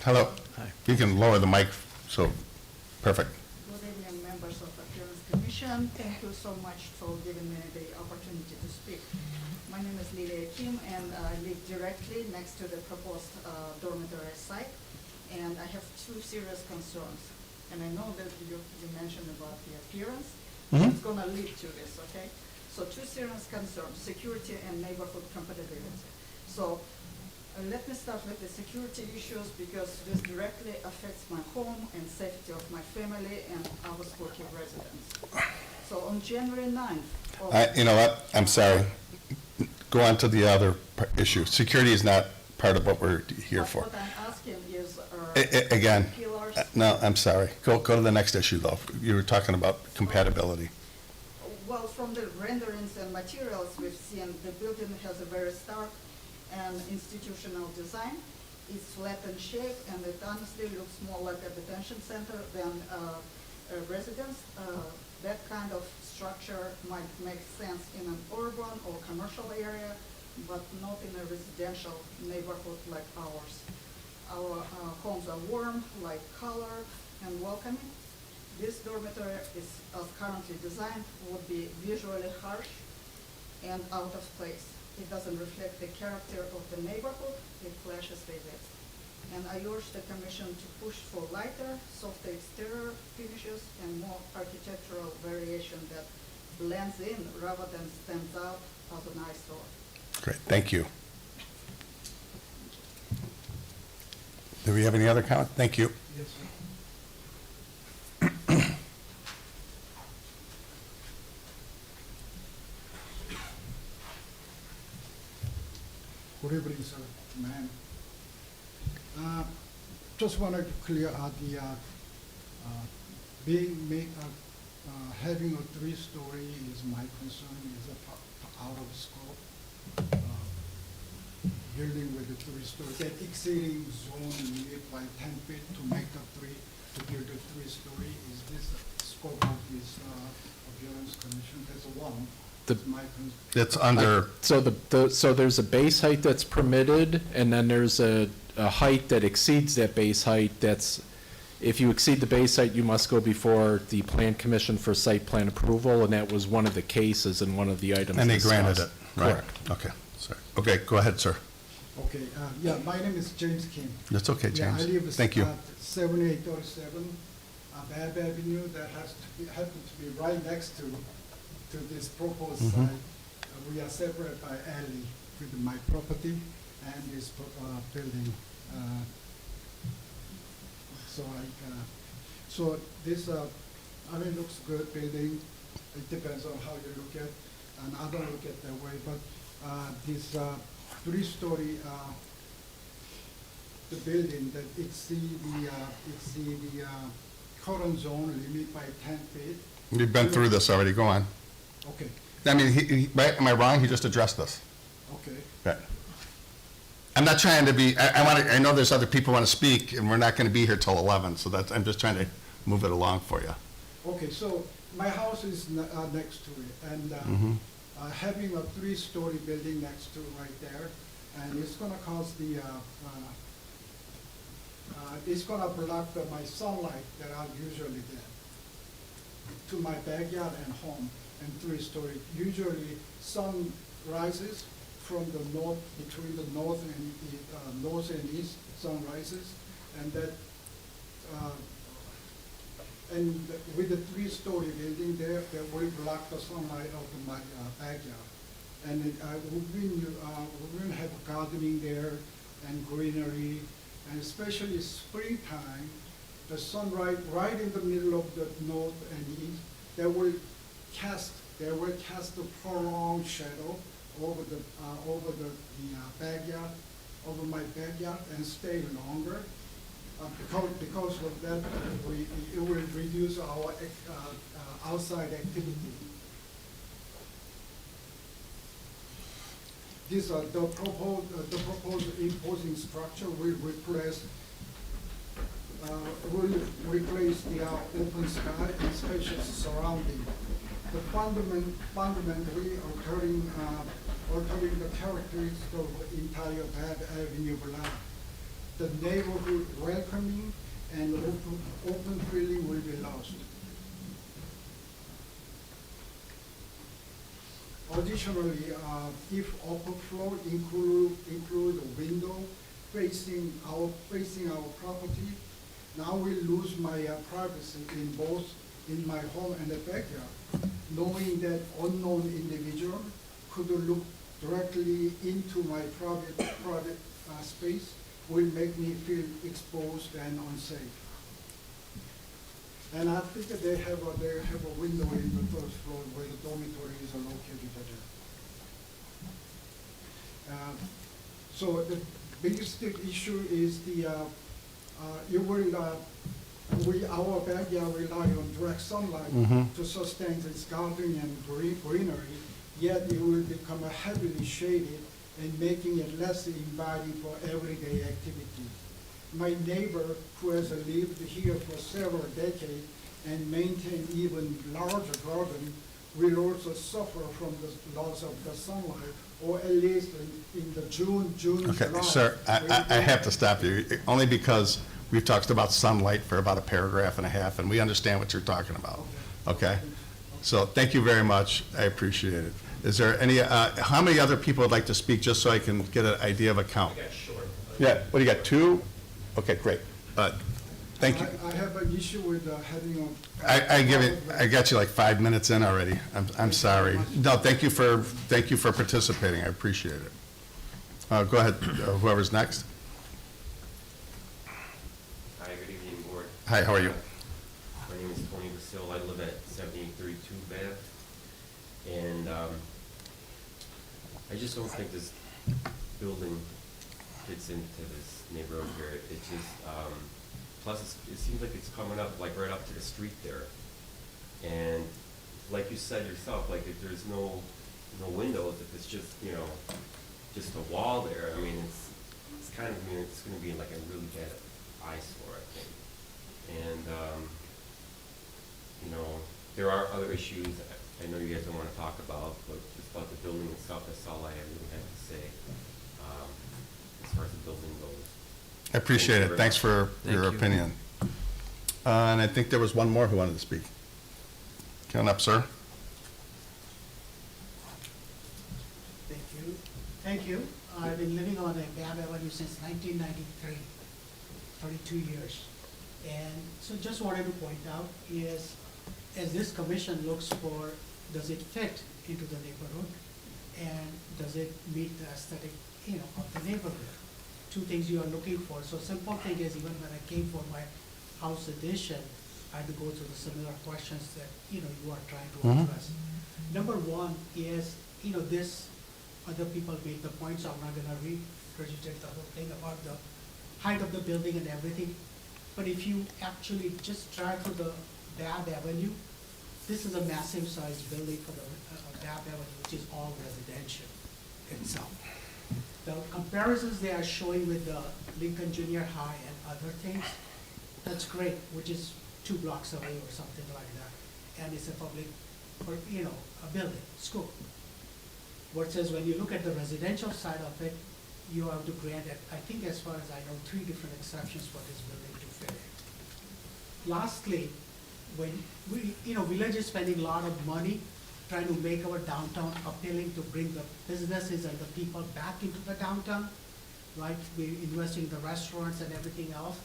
Hello. Hi. You can lower the mic, so, perfect. Good evening, members of the Appearance Commission. Thank you so much for giving me the opportunity to speak. My name is Lilia Kim, and I live directly next to the proposed dormitory site. And I have two serious concerns. And I know that you mentioned about the appearance. It's going to lead to this, okay? So two serious concerns, security and neighborhood compatibility. So let me start with the security issues because this directly affects my home and safety of my family and our Skokie residents. So on January 9th. You know what? I'm sorry. Go on to the other issue. Security is not part of what we're here for. What I'm asking is. Again, Pillars. no, I'm sorry. Go to the next issue, though. You were talking about compatibility. Well, from the renderings and materials we've seen, the building has a very stark and institutional design. It's flat in shape, and it honestly looks more like a detention center than a residence. That kind of structure might make sense in an urban or commercial area, but not in a residential neighborhood like ours. Our homes are warm, light color, and welcoming. This dormitory is, as currently designed, would be visually harsh and out of place. It doesn't reflect the character of the neighborhood, it clashes with it. And I urge the commission to push for lighter, softer exterior finishes and more architectural variation that blends in rather than stands out as an eyesore. Great, thank you. Do we have any other comment? Thank you. Yes, sir. Good evening, sir, ma'am. Just wanted to clear out the having a three-story is my concern, is out of scope. Building with a three-story, that exceeding zone needed by 10 feet to make to build a three-story, is this the scope of this appearance commission? That's one. That's my concern. It's under, So there's a base height that's permitted, and then there's a height that exceeds that base height that's if you exceed the base height, you must go before the Plan Commission for site plan approval, and that was one of the cases and one of the items And they granted discussed. it, right? Correct. Okay, sorry. Okay, go ahead, sir. Okay, yeah, my name is James Kim. That's okay, Yeah, I James. live Thank you. at 7837 Babb Avenue, that happens to be right next to this proposed Mhm. site. We are separated by alley with my property and this building. So this, looks good building. It depends on how you look at, and I don't look at that way, but this three-story the building that exceed the current zone limit by 10 feet. We've been through this already, go on. Okay, I mean, right, am I wrong? He just addressed this. okay. Right. I'm not trying to be, I know there's other people want to speak, and we're not going to be here till 11, so that's, I'm just trying to move it along for you. Okay, so my house is next to it, and Mhm. having a three-story building next to it right there, and it's gonna cause it's gonna block my sunlight that I usually get to my backyard and home, and three-story. Usually, sun rises from the north, between the north and east, sun rises, and that, and with the three-story building there, that will block the sunlight of my backyard. And we're gonna have gardening there and greenery, and especially springtime, the sunlight right in the middle of the north and east, that will cast a prolonged shadow over the backyard, over my backyard, and stay longer. Because of that, it will reduce our outside activity. This, the proposed imposing structure will replace the open sky and spacious surrounding. The fundamentally altering the characteristics of the entire Babb Avenue block. The neighborhood welcoming and open feeling will be lost. Additionally, if upper floor include a window facing our property, now we lose my privacy in my home and the backyard, knowing that unknown individual could look directly into my private space will make me feel exposed and unsafe. And I think that they have a window in the first floor where the dormitories are located there. So the biggest issue is our backyard rely on direct sunlight to sustain its gardening and greenery, yet it will become heavily shaded and making it less inviting for everyday activities. My neighbor, who has lived here for several decades and maintained even larger garden, will also suffer from the loss of the sunlight, or at least in the June, Okay, July. sir, I have to stop you, only because we've talked about sunlight for about a paragraph and a half, and we understand what you're talking about, okay? So, thank you very much, I appreciate it. Is there any, how many other people would like to speak, just so I can get an idea of a count? Yeah, what do you got, two? Okay, great. Thank you. I have an issue with having a. I got you like 5 minutes in already. I'm sorry. No, thank you for participating. I appreciate it. Go ahead, whoever's next. Hi, good evening, board. Hi, how are you? My name is Tony Basil. I live at 7832 Babb. And I just don't think this building fits into this neighborhood here. It just, plus it seems like it's coming up like right up to the street there. And like you said yourself, like if there's no windows, if it's just, just a wall there, I mean, it's kind of, it's gonna be like a really bad eyesore, I think. And, there are other issues I know you guys don't want to talk about, but just about the building itself, that's all I really have to say, as far as the building goes. I appreciate it. Thanks for your Thank you. opinion. And I think there was one more who wanted to speak. Come on up, sir. Thank you. Thank you. I've been living on a Babb Avenue since 1993, 32 years. And so just wanted to point out is, as this commission looks for, does it fit into the neighborhood? And does it meet the aesthetic, of the neighborhood? Two things you are looking for. So simple thing is, even when I came for my house addition, I had to go through the similar questions that, you are trying to address. Number one is, this, other people made the point, so I'm not gonna regurgitate the whole thing about the height of the building and everything. But if you actually just drive through the Babb Avenue, this is a massive sized building for the Babb Avenue, which is all residential itself. The comparisons they are showing with the Lincoln Junior High and other things, that's great, which is 2 blocks away or something like that. And it's a public, or, a building, school. Versus when you look at the residential side of it, you have to grant it, I think as far as I know, 3 different exceptions for this building to fit in. Lastly, when village is spending a lot of money trying to make our downtown appealing to bring the businesses and the people back into the downtown, right? We're investing in the restaurants and everything else.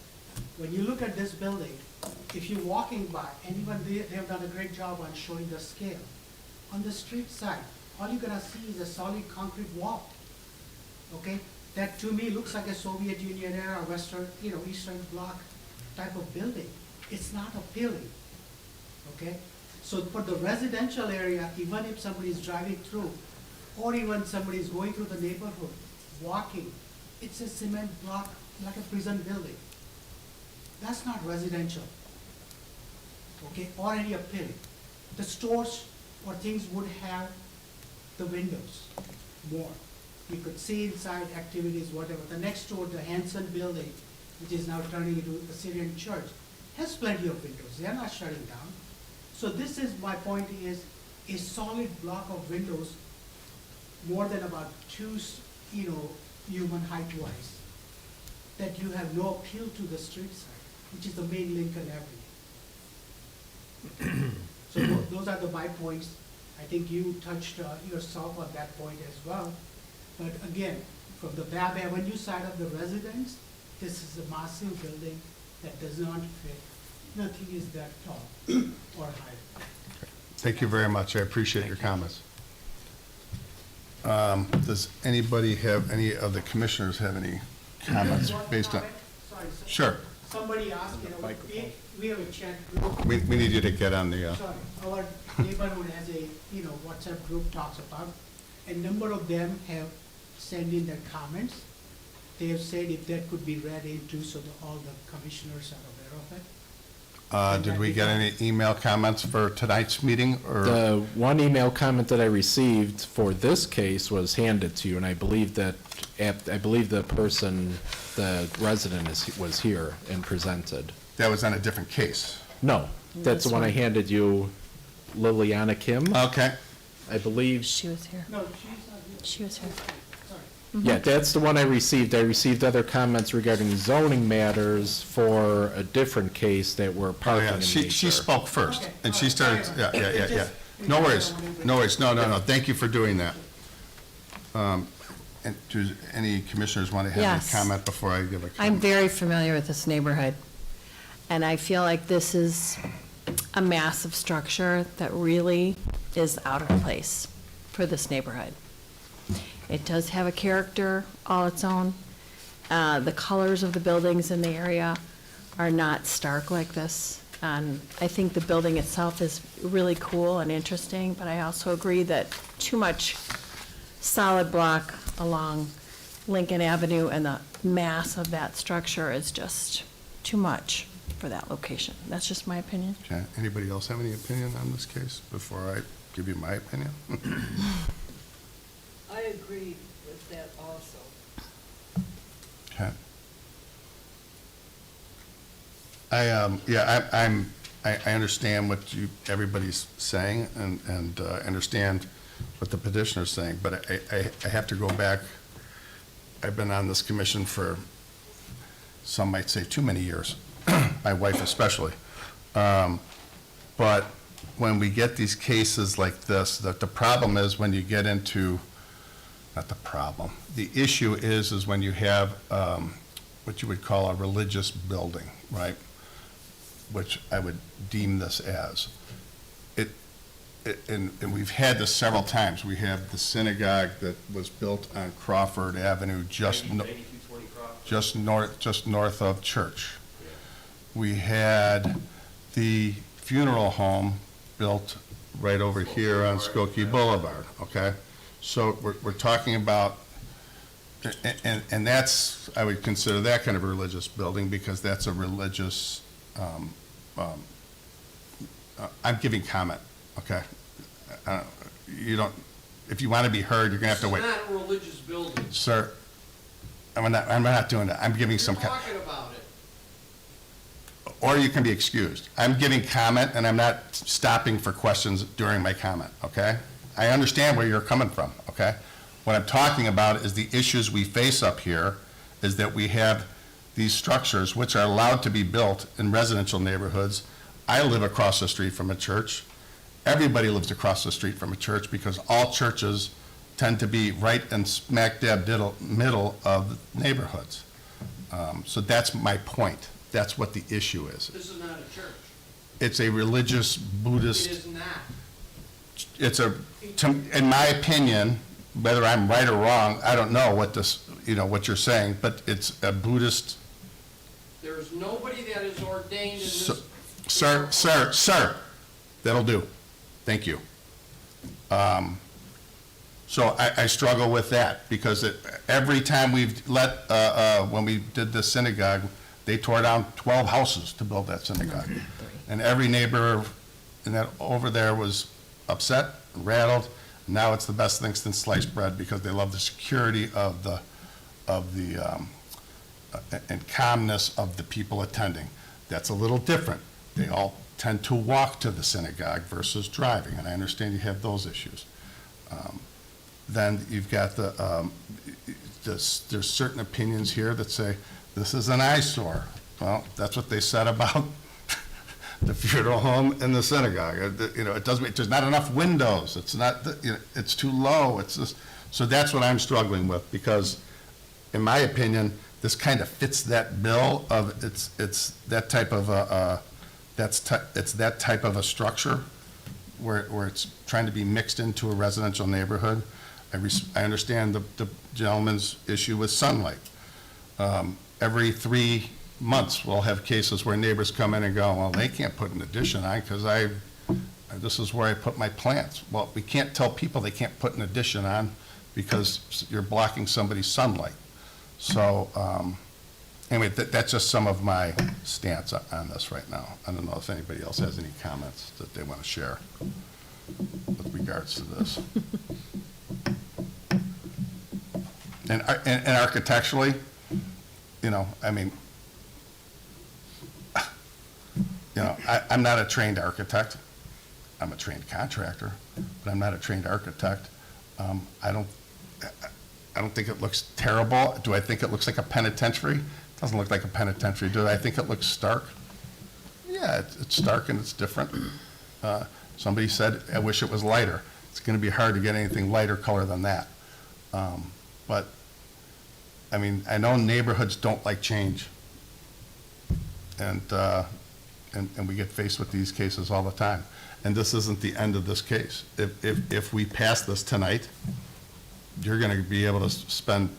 When you look at this building, if you're walking by, and even they have done a great job on showing the scale. On the street side, all you're gonna see is a solid concrete wall, okay? That to me looks like a Soviet Union era, Western, Eastern Bloc type of building. It's not appealing, okay? So for the residential area, even if somebody is driving through, or even somebody is going through the neighborhood, walking, it's a cement block, like a prison building. That's not residential, okay, or any appealing. The stores or things would have the windows more. You could see inside activities, whatever. The next door, the Hanson building, which is now turning into a Syrian church, has plenty of windows. They are not shutting down. So this is, my point is, a solid block of windows, more than about 2, human height wise, that you have no appeal to the street side, which is the main Lincoln Avenue. So those are my points. I think you touched yourself on that point as well. But again, from the Babb Avenue side of the residence, this is a massive building that does not fit. Nothing is that tall or high. Thank you very much. I appreciate your comments. Does anybody have, any of the commissioners have any comments based on? Sorry, Sure. Somebody asked, we have a chat group. We need you to get on the, Sorry, our neighborhood has a, WhatsApp group talks about, a number of them have sent in their comments. They have said if that could be read into so that all the commissioners are aware of it. Did we get any email comments for tonight's meeting, or? The one email comment that I received for this case was handed to you, and I believe that, the person, the resident was here and presented. That was on a different case? No, that's the one I handed you, Liliana Kim. Okay. I believe. She was here. No, she's not here. She was here. Sorry. Yeah, that's the one I received. I received other comments regarding zoning matters for a different case that were Oh, parking yeah, in she nature. spoke first, Okay. and she Oh, started, sorry. yeah. No worries, no, thank you for doing that. And do any commissioners want to have Yes. a comment before I give a comment? I'm very familiar with this neighborhood, and I feel like this is a massive structure that really is out of place for this neighborhood. It does have a character all its own. The colors of the buildings in the area are not stark like this. And I think the building itself is really cool and interesting, but I also agree that too much solid block along Lincoln Avenue and the mass of that structure is just too much for that location. That's just my opinion. Okay, anybody else have any opinion on this case before I give you my opinion? I agree with that also. Okay. I understand what everybody's saying, and understand what the petitioner's saying, but I have to go back. I've been on this commission for, some might say, too many years, my wife especially. But when we get these cases like this, the problem is when you get into, not the problem, the issue is when you have what you would call a religious building, right? Which I would deem this as. And we've had this several times. We have the synagogue that was built on Crawford Avenue, just north of Church. We had the funeral home built right over here on Skokie Boulevard, okay? So we're talking about, and that's, I would consider that kind of a religious building because that's a religious, I'm giving comment, okay? You don't, if you want to be heard, you're going to have to wait. It's not a religious building. Sir, I'm not doing that. I'm giving some. You're talking about it. Or you can be excused. I'm giving comment, and I'm not stopping for questions during my comment, okay? I understand where you're coming from, okay? What I'm talking about is the issues we face up here is that we have these structures which are allowed to be built in residential neighborhoods. I live across the street from a church. Everybody lives across the street from a church because all churches tend to be right in smack dab middle of neighborhoods. So that's my point. That's what the issue is. This is not a church. It's a religious Buddhist. It is not. It's in my opinion, whether I'm right or wrong, I don't know what this, what you're saying, but it's a Buddhist. There's nobody that is ordained in this. Sir, that'll do. Thank you. So I struggle with that because every time we've when we did the synagogue, they tore down 12 houses to build that synagogue. And every neighbor over there was upset, rattled. Now it's the best thing since sliced bread because they love the security of the and calmness of the people attending. That's a little different. They all tend to walk to the synagogue versus driving, and I understand you have those issues. Then you've got there's certain opinions here that say, this is an eyesore. Well, that's what they said about the funeral home and the synagogue. It doesn't, there's not enough windows. It's not, it's too low. It's just, so that's what I'm struggling with because, in my opinion, this kind of fits that bill of it's that type of it's that type of a structure where it's trying to be mixed into a residential neighborhood. I understand the gentleman's issue with sunlight. Every 3 months, we'll have cases where neighbors come in and go, well, they can't put an addition on because this is where I put my plants. Well, we can't tell people they can't put an addition on because you're blocking somebody's sunlight. So anyway, that's just some of my stance on this right now. I don't know if anybody else has any comments that they want to share with regards to this. And architecturally, I'm not a trained architect. I'm a trained contractor, but I'm not a trained architect. I don't think it looks terrible. Do I think it looks like a penitentiary? It doesn't look like a penitentiary. Do I think it looks stark? Yeah, it's stark and it's different. Somebody said, I wish it was lighter. It's going to be hard to get anything lighter color than that. But, I know neighborhoods don't like change. And we get faced with these cases all the time. And this isn't the end of this case. If we pass this tonight, you're going to be able to spend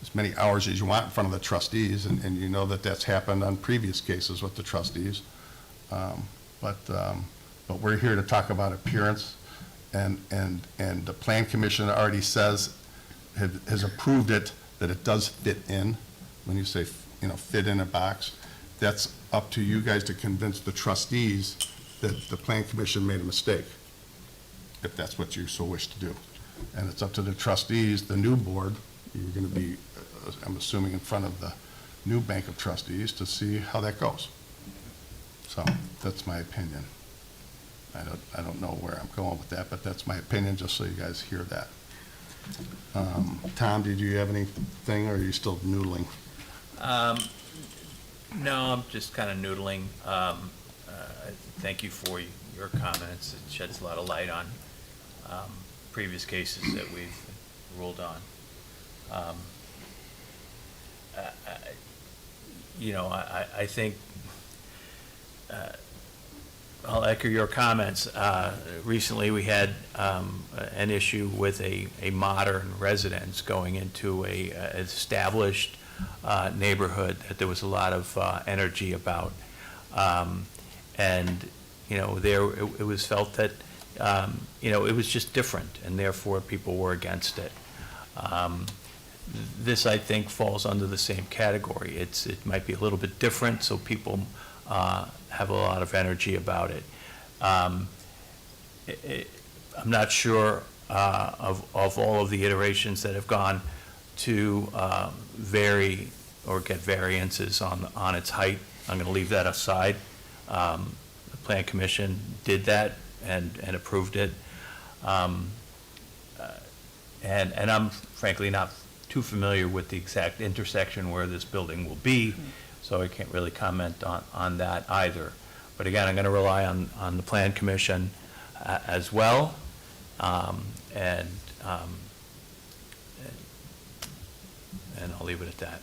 as many hours as you want in front of the trustees, and you know that that's happened on previous cases with the trustees. But we're here to talk about appearance, and the Plan Commission already says, has approved it, that it does fit in. When you say, fit in a box, that's up to you guys to convince the trustees that the Plan Commission made a mistake, if that's what you so wish to do. And it's up to the trustees, the new board, you're going to be, I'm assuming, in front of the new bank of trustees to see how that goes. So that's my opinion. I don't know where I'm going with that, but that's my opinion, just so you guys hear that. Tom, did you have anything, or are you still noodling? No, I'm just kind of noodling. Thank you for your comments. It sheds a lot of light on previous cases that we've ruled on. I think I'll echo your comments. Recently, we had an issue with a modern residence going into a established neighborhood that there was a lot of energy about. And, it was felt that, it was just different, and therefore people were against it. This, I think, falls under the same category. It might be a little bit different, so people have a lot of energy about it. I'm not sure of all of the iterations that have gone to vary or get variances on its height. I'm going to leave that aside. The Plan Commission did that and approved it. And I'm frankly not too familiar with the exact intersection where this building will be, so I can't really comment on that either. But again, I'm going to rely on the Plan Commission as well, and I'll leave it at that.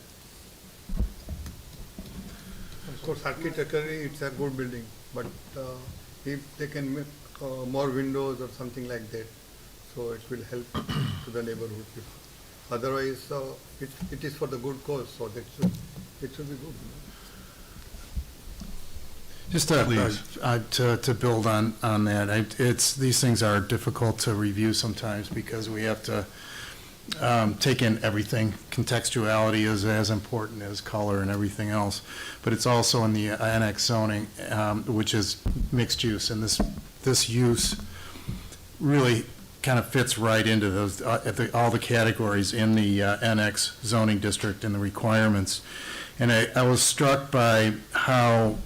Of course, architecturally, it's a good building, but if they can make more windows or something like that, so it will help to the neighborhood people. Otherwise, it is for the good cause, so it should be good. Just to build on that, these things are difficult to review sometimes because we have to take in everything. Contextuality is as important as color and everything else, but it's also in the annex zoning, which is mixed use, and this use really kind of fits right into those all the categories in the annex zoning district and the requirements. And I was struck by how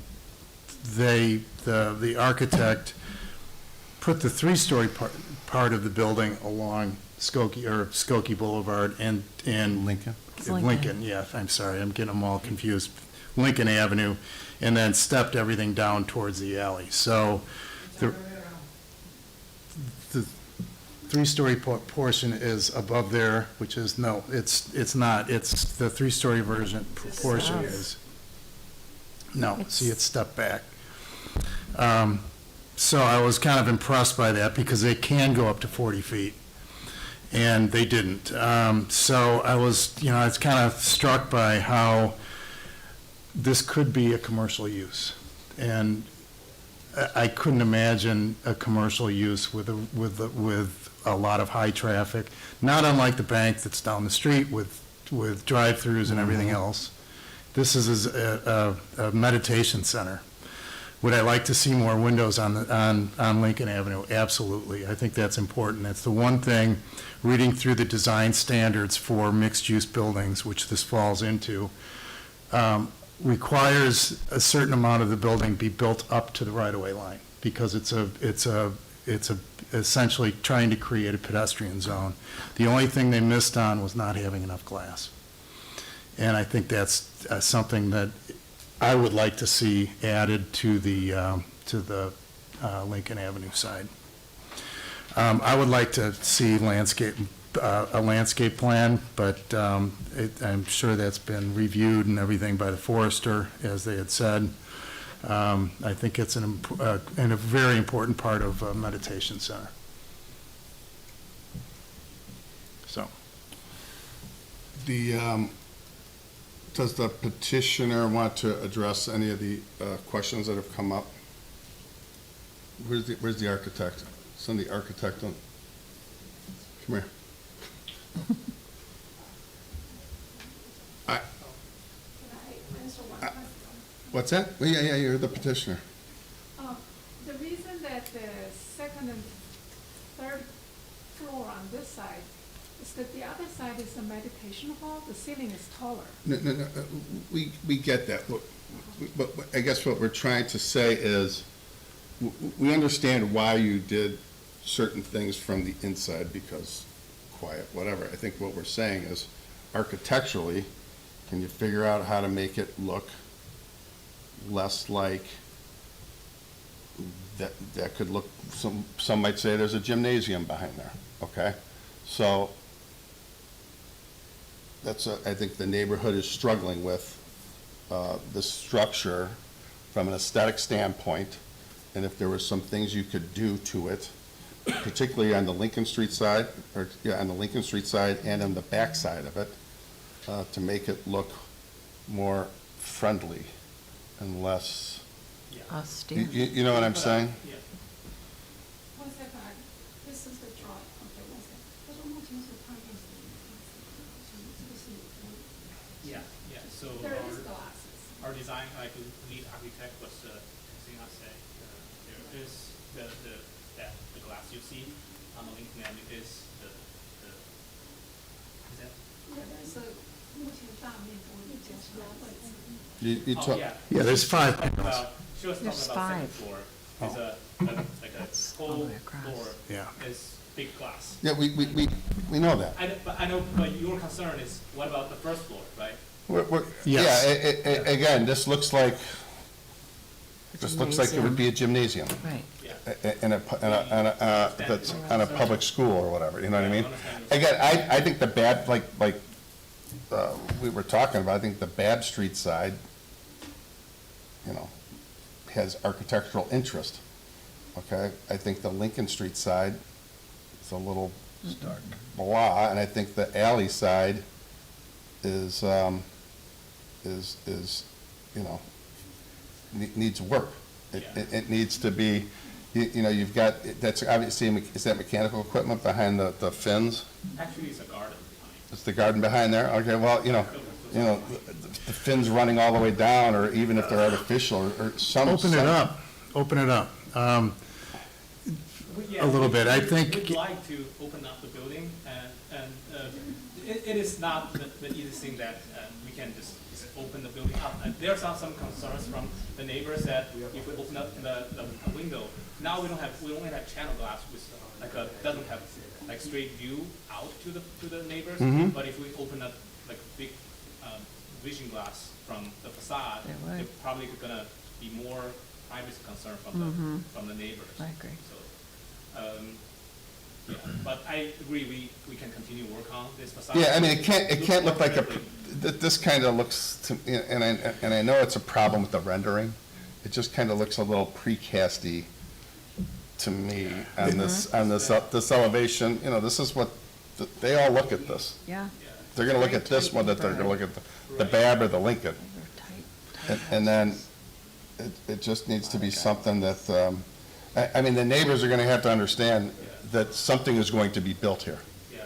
the architect put the three-story part of the building along Skokie Boulevard and Lincoln, yeah, I'm sorry, I'm getting them all confused. Lincoln Avenue, and then stepped everything down towards the alley. So the three-story portion is above there, which is, no, it's not. It's the three-story portion is, no, see, it's stepped back. So I was kind of impressed by that because they can go up to 40 feet. And they didn't. So I was, I was kind of struck by how this could be a commercial use. And I couldn't imagine a commercial use with a lot of high traffic, not unlike the bank that's down the street with drive-throughs and everything else. This is a meditation center. Would I like to see more windows on Lincoln Avenue? Absolutely. I think that's important. That's the one thing, reading through the design standards for mixed-use buildings, which this falls into, requires a certain amount of the building be built up to the right-of-way line because it's essentially trying to create a pedestrian zone. The only thing they missed on was not having enough glass. And I think that's something that I would like to see added to the Lincoln Avenue side. I would like to see a landscape plan, but I'm sure that's been reviewed and everything by the forester, as they had said. I think it's a very important part of a meditation center. So. Does the petitioner want to address any of the questions that have come up? Where's the architect? Send the architect on. Come here. What's that? Well, yeah, you're the petitioner. The reason that the second and third floor on this side is that the other side is a meditation hall, the ceiling is taller. No, we get that. But I guess what we're trying to say is we understand why you did certain things from the inside because quiet, whatever. I think what we're saying is architecturally, can you figure out how to make it look less like, that could look, some might say there's a gymnasium behind there, okay? So I think the neighborhood is struggling with the structure from an aesthetic standpoint, and if there were some things you could do to it, particularly on the Lincoln Street side, on the Lincoln Street side and on the back side of it, to make it look more friendly and less, Austere. you know what I'm saying? Yeah. One second, this is the drawing, okay, one second. Yeah, yeah, so There is glasses. our design, like lead architect was, saying, I say, there is the glass you see on the Lincoln Ave is is that? You Oh, talk, yeah. Yeah, there's 5 She was talking panels. about- She was talking There's about second 5. floor, is like a all whole the way across. floor Yeah. is big glass. yeah, we know that. I know, but your concern is, what about the first floor, right? Yeah, Yes. again, this looks like it would be a gymnasium. Right. Yeah. That's on a public school or whatever, you know what I mean? understand. Again, I think the bad, we were talking about, I think the Bab Street side, you know, has architectural interest, okay? I think the Lincoln Street side is a little blah, and I think the alley side is, you know, needs work. It needs to be, you know, you've got, that's obviously, is that mechanical equipment behind the fins? Actually, it's a garden behind. Is the garden behind there? Okay, well, you know, the fins running all the way down, or even if they're artificial, or some. Open it up, open it up. A little bit, I think. We'd like to open up the building, and it is not the easiest thing that we can just open the building up. And there are some concerns from the neighbors that if we open up the window, now we only have channel glass with doesn't have like straight view out to the neighbors. Mhm. But if we open up like big vision glass from the facade, It would. it's probably gonna be more privacy concern from the neighbors. I agree. So, yeah, but I agree, we can continue to work on this facade. Yeah, I mean, it can't look like friendly. this kind of looks, and I know it's a problem with the rendering. It just kind of looks a little precasty to me on this elevation. You know, this is what, they all look at this. Yeah. They're gonna look at this one, that they're gonna look at the Bab or the Lincoln. And then it just needs to be something that, I mean, the neighbors are gonna have to understand that something is going to be built here. Yeah.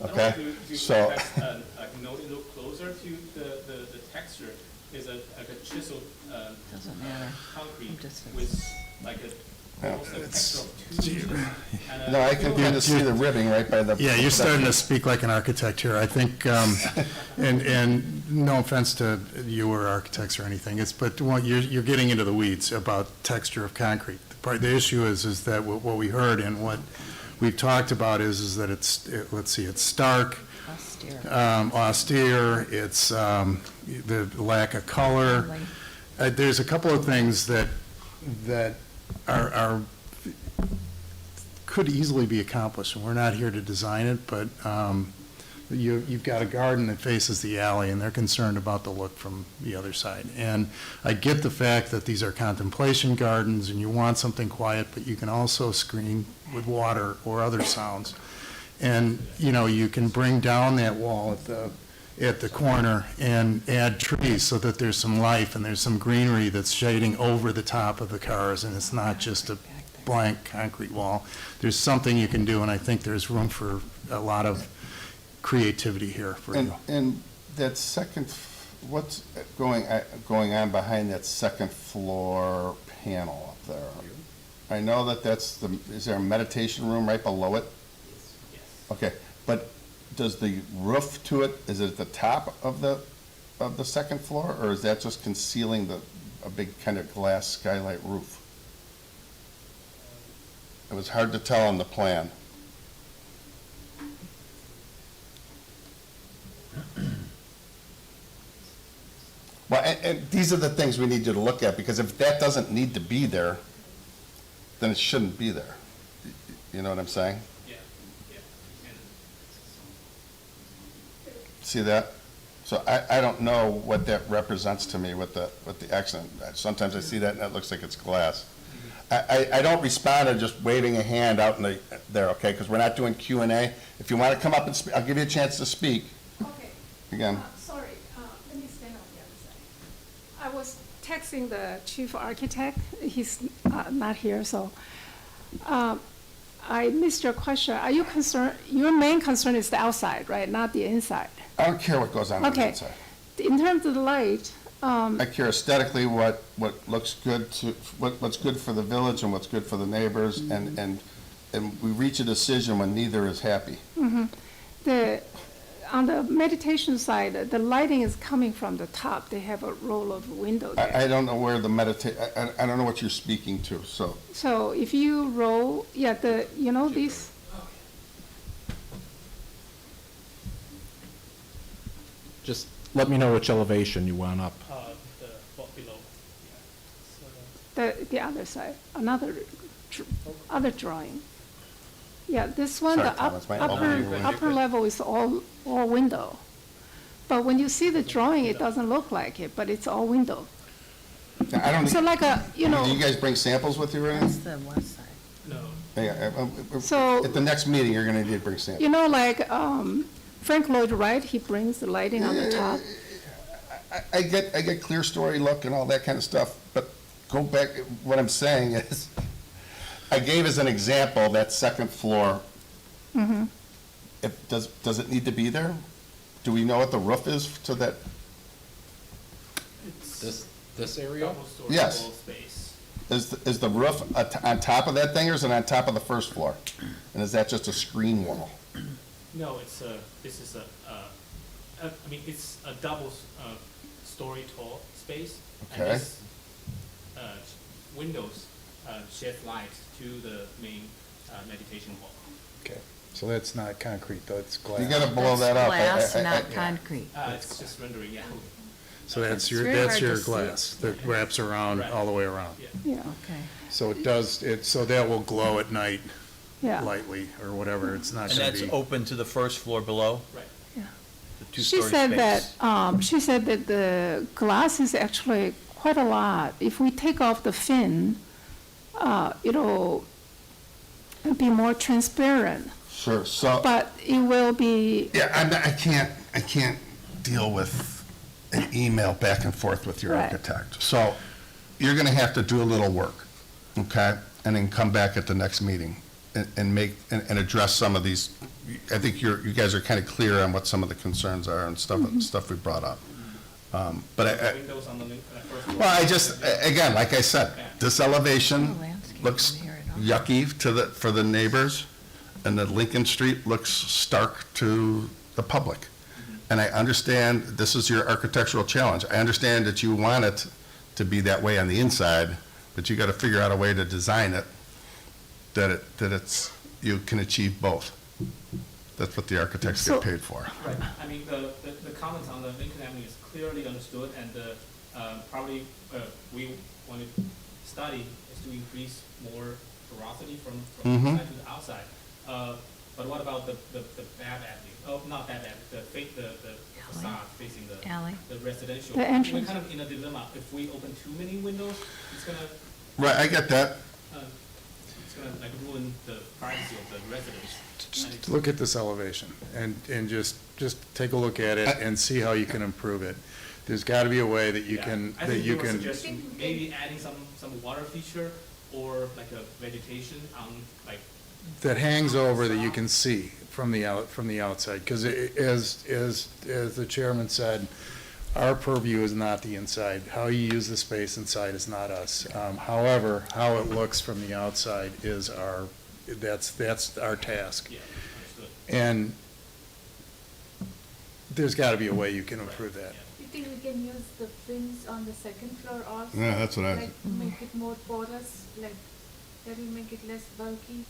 Okay, so- Like, look closer to the texture is like a chiseled, Doesn't matter. concrete I'm just- with like almost a texture of 2 inches. And, No, I can kind of see the ribbing right by the. Yeah, you're starting to speak like an architect here. I think, and no offense to you or architects or anything, but you're getting into the weeds about texture of concrete. The issue is that what we heard and what we've talked about is that it's stark, austere, it's the lack of color. There's a couple of things that are could easily be accomplished, and we're not here to design it, but you've got a garden that faces the alley, and they're concerned about the look from the other side. And I get the fact that these are contemplation gardens, and you want something quiet, but you can also screen with water or other sounds. And, you know, you can bring down that wall at the corner and add trees so that there's some life and there's some greenery that's shading over the top of the cars, and it's not just a blank concrete wall. There's something you can do, and I think there's room for a lot of creativity here for you. And that second, what's going on behind that second floor panel up there? I know that is there a meditation room right below it? Yes. Okay, but does the roof to it, is it at the top of the second floor, or is that just concealing a big kind of glass skylight roof? It was hard to tell on the plan. Well, and these are the things we need you to look at, because if that doesn't need to be there, then it shouldn't be there. You know what I'm saying? Yeah, yeah. And See that? So I don't know what that represents to me with the accent. Sometimes I see that and it looks like it's glass. I don't respond to just waving a hand out in there, okay? Because we're not doing Q&A. If you want to come up and speak, I'll give you a chance to speak. Okay. Again. Sorry, let me stand on the other side. I was texting the chief architect. He's not here, so I missed your question. Are you concerned, your main concern is the outside, right, not the inside? I don't care what goes on the Okay. inside. In terms of the light, I care aesthetically what looks good to, what's good for the village and what's good for the neighbors, and we reach a decision when neither is happy. on the meditation side, the lighting is coming from the top. They have a roll of window there. I don't know where the I don't know what you're speaking to, so. So if you roll, yeah, these. Just let me know which elevation you want up. The what below, yeah. So, The other side, other drawing. Yeah, this one, Sorry, the Thomas, my elbow. upper level is all window. But when you see the drawing, it doesn't look like it, but it's all window. I don't. So like a, Do you guys bring samples with you or anything? That's the west side. no, So- At the next meeting, you're gonna need to bring samples. like Frank Lloyd Wright, he brings the lighting on the top. I get clear story look and all that kind of stuff, but go back, what I'm saying is, I gave as an example that second floor. Mm-hmm. Does it need to be there? Do we know what the roof is to that? it's This area? double story Yes. wall space. Is the roof on top of that thing, or is it on top of the first floor? And is that just a screen wall? No, this is I mean, it's a double story tall space. Okay. And this windows shed light to the main meditation hall. Okay, so that's not concrete, though, it's glass. You gotta blow that up. Glass, I- not concrete. It's just rendering, yeah. So that's It's your, very that's hard your to see. glass that wraps around, Right. all the way around. Yeah. Yeah, Okay. So it does, so that will glow at night yeah. lightly, or whatever, it's not And gonna that's be. open to the first floor below? Right. The She two-story said space? that, the glass is actually quite a lot. If we take off the fin, it'll be more transparent, Sure, so, but it will be, yeah, I can't deal with an email back and forth with your Right. architect. So, you're gonna have to do a little work, okay? And then come back at the next meeting and address some of these. I think you guys are kind of clear on what some of the concerns are and stuff we brought up. But Windows on the first floor. well, again, like I said, this elevation Oh, landscape looks from here at all. yucky for the neighbors, and the Lincoln Street looks stark to the public. And I understand this is your architectural challenge. I understand that you want it to be that way on the inside, but you gotta figure out a way to design it that you can achieve both. That's what the architects So- get paid for. Right, I mean, the comments on the Lincoln Avenue is clearly understood, and probably we want to study is to increase more porosity from Mhm. inside to the outside. But what about the Babb Avenue? Oh, not Babb Avenue, the facade facing the Alley. the residential. The entrance. We're kind of in a dilemma. If we open too many windows, it's gonna Right, I get that. like ruin the privacy of the residents. And it's- Look at this elevation, and just take a look at it and see how you can improve it. There's gotta be a way that you Yeah. can, I that think you there was a can. suggestion, maybe adding some water feature or like a vegetation on like. That hangs over that you can see from the outside, because as the chairman said, our purview is not the inside. How you use the space inside is not us. However, how it looks from the outside is that's our task. Yeah, understood. And there's gotta be a way you can improve that. You think we can use the fins on the second floor also? Yeah, that's what I- Like, make it more porous, like, that will make it less bulky.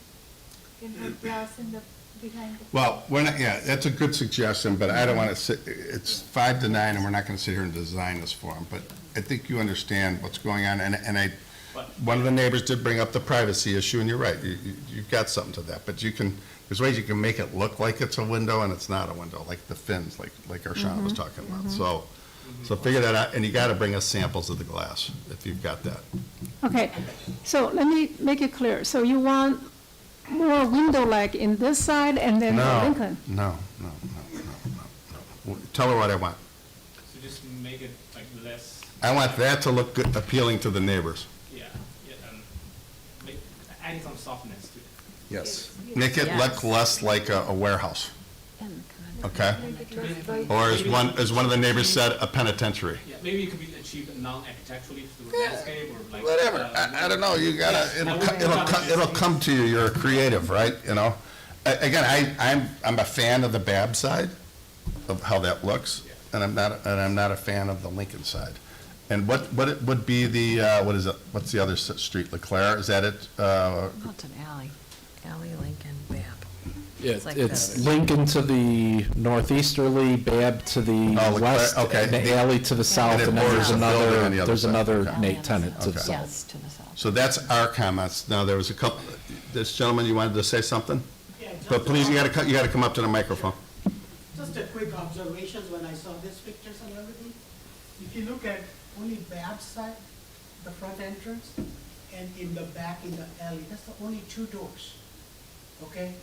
Can have glass in the behind the? Well, we're not, yeah, that's a good suggestion, but I don't want to sit, it's 5 to 9, and we're not going to sit here and design this for them, but I think you understand what's going on, and one of the neighbors did bring up the privacy issue, and you're right, you've got something to that, but there's ways you can make it look like it's a window, and it's not a window, like the fins, like Arshana was talking about, so figure that out, and you got to bring us samples of the glass, if you've got that. Okay, so let me make it clear. So you want more window-like in this side and then for Lincoln? No. Tell her what I want. So just make it like less. I want that to look good, appealing to the neighbors. Adding some softness to it. Yes. Make it look less like a warehouse, okay? Or as one of the neighbors said, a penitentiary. Yeah, maybe it could be achieved non-architecturally through landscape or like. Whatever, I don't know, you gotta, it'll come to you, you're a creative, right, you know? Again, I'm a fan of the Bab side, of how that looks, and I'm not a fan of the Lincoln side. And what it would be the, what is it, what's the other street, Leclerc, is that it? Oh, it's an alley. Alley, Lincoln, Bab. Yeah, It's like it's this. Lincoln to the northeasterly, Bab to the Oh, Leclerc, west, okay. and the alley to the south, it and then borders there's the building on the other another side. Nate tenant to the Okay. south. Yes, to the south. So that's our comments. Now, there was a couple, this gentleman, you wanted to say something? Yeah, just But please, a- you gotta come up to the microphone. Just a quick observations when I saw these pictures and everything. If you look at only Bab's side, the front entrance, and in the back in the alley, that's the only 2 doors, okay?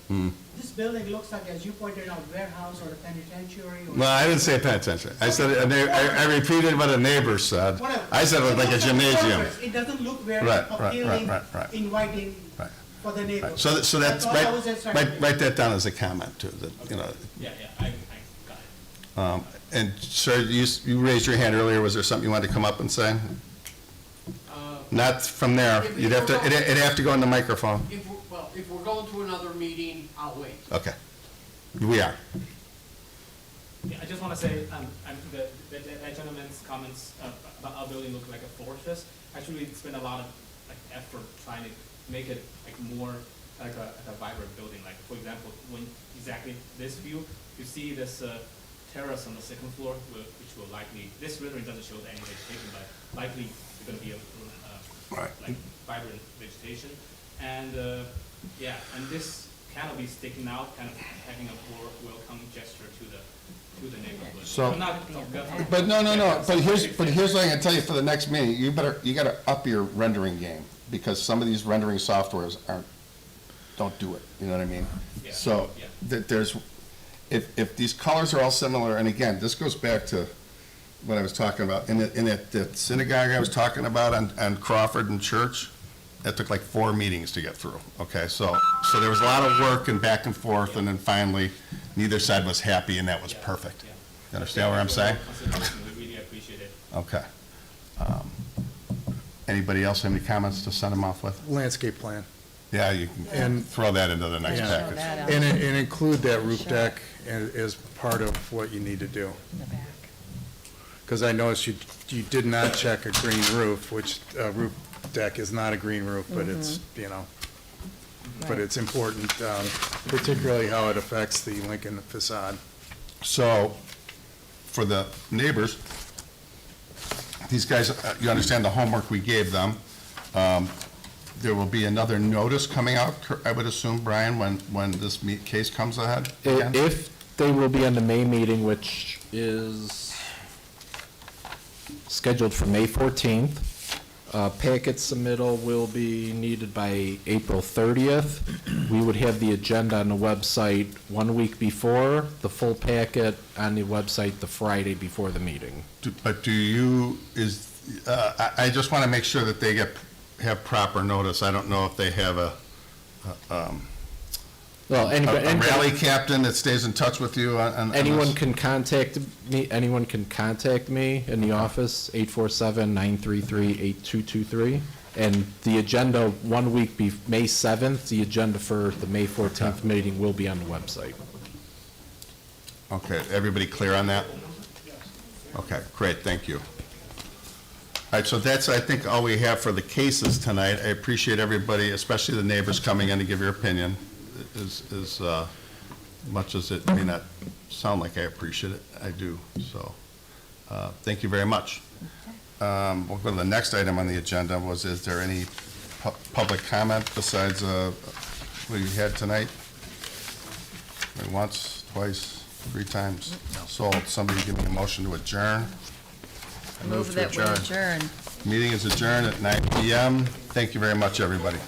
This building looks like, as you pointed out, warehouse or a penitentiary or. Well, I didn't say penitentiary. I said, I repeated what a neighbor said. Whatever. I said it looked like a gymnasium. It doesn't look very Right. appealing, inviting Right. for the neighborhood. So that's, all I was just trying to- write that down as a comment too, that, you know. Yeah, I got it. And sir, you raised your hand earlier. Was there something you wanted to come up and say? Not from there. It'd have to go in the microphone. If we're going to another meeting, I'll wait. Okay. We are. Yeah, I just want to say, that gentleman's comments about our building look like a fortress. Actually, spent a lot of like effort trying to make it like more like a vibrant building. Like for example, when exactly this view, you see this terrace on the 2nd floor, which will likely, this rendering doesn't show any vegetation, but likely it's going to be a like vibrant vegetation. And and this canopy sticking out, kind of having a more welcome gesture to the neighborhood. So- I'm not- But no. But here's what I can tell you for the next meeting. You gotta up your rendering game, because some of these rendering softwares don't do it. You know what I mean? Yeah. So Yeah. there's, if these colors are all similar, and again, this goes back to what I was talking about, in that synagogue I was talking about on Crawford and Church, that took like 4 meetings to get through, okay? So there was a lot of work and back and forth, and then finally, neither side was happy, and that was perfect. Yeah. You understand what I'm saying? We really appreciate it. Okay. Anybody else have any comments to send them off with? Landscape plan. Yeah, you can throw that into the next Yeah. package. That And out include that roof Sure. deck as part of what you need to do. in the back. Because I noticed you did not check a green roof, which roof deck is not a green roof, but it's, but Right. it's important, particularly how it affects the Lincoln facade. So, for the neighbors, these guys, you understand the homework we gave them. There will be another notice coming out, I would assume, Brian, when this case comes ahead again? If they will be on the May meeting, which is scheduled for May 14th, packet submittal will be needed by April 30th. We would have the agenda on the website 1 week before, the full packet on the website the Friday before the meeting. But do you, I just want to make sure that they have proper notice. I don't know if they have a Well, rally captain that stays in touch with you on anyone this? can contact me, in the office, 847-933-8223. And the agenda, 1 week, May 7th, the agenda for the May 14th meeting will be on the website. Okay, everybody clear on that? Okay, great, thank you. All right, so that's, I think, all we have for the cases tonight. I appreciate everybody, especially the neighbors, coming in to give your opinion. much as it may not sound like I appreciate it, I do, so, thank you very much. We'll go to the next item on the agenda, is there any public comment besides what you had tonight? Once, twice, 3 times? So, somebody give me a motion to adjourn. Move that we adjourn. Meeting is adjourned at 9 PM. Thank you very much, everybody.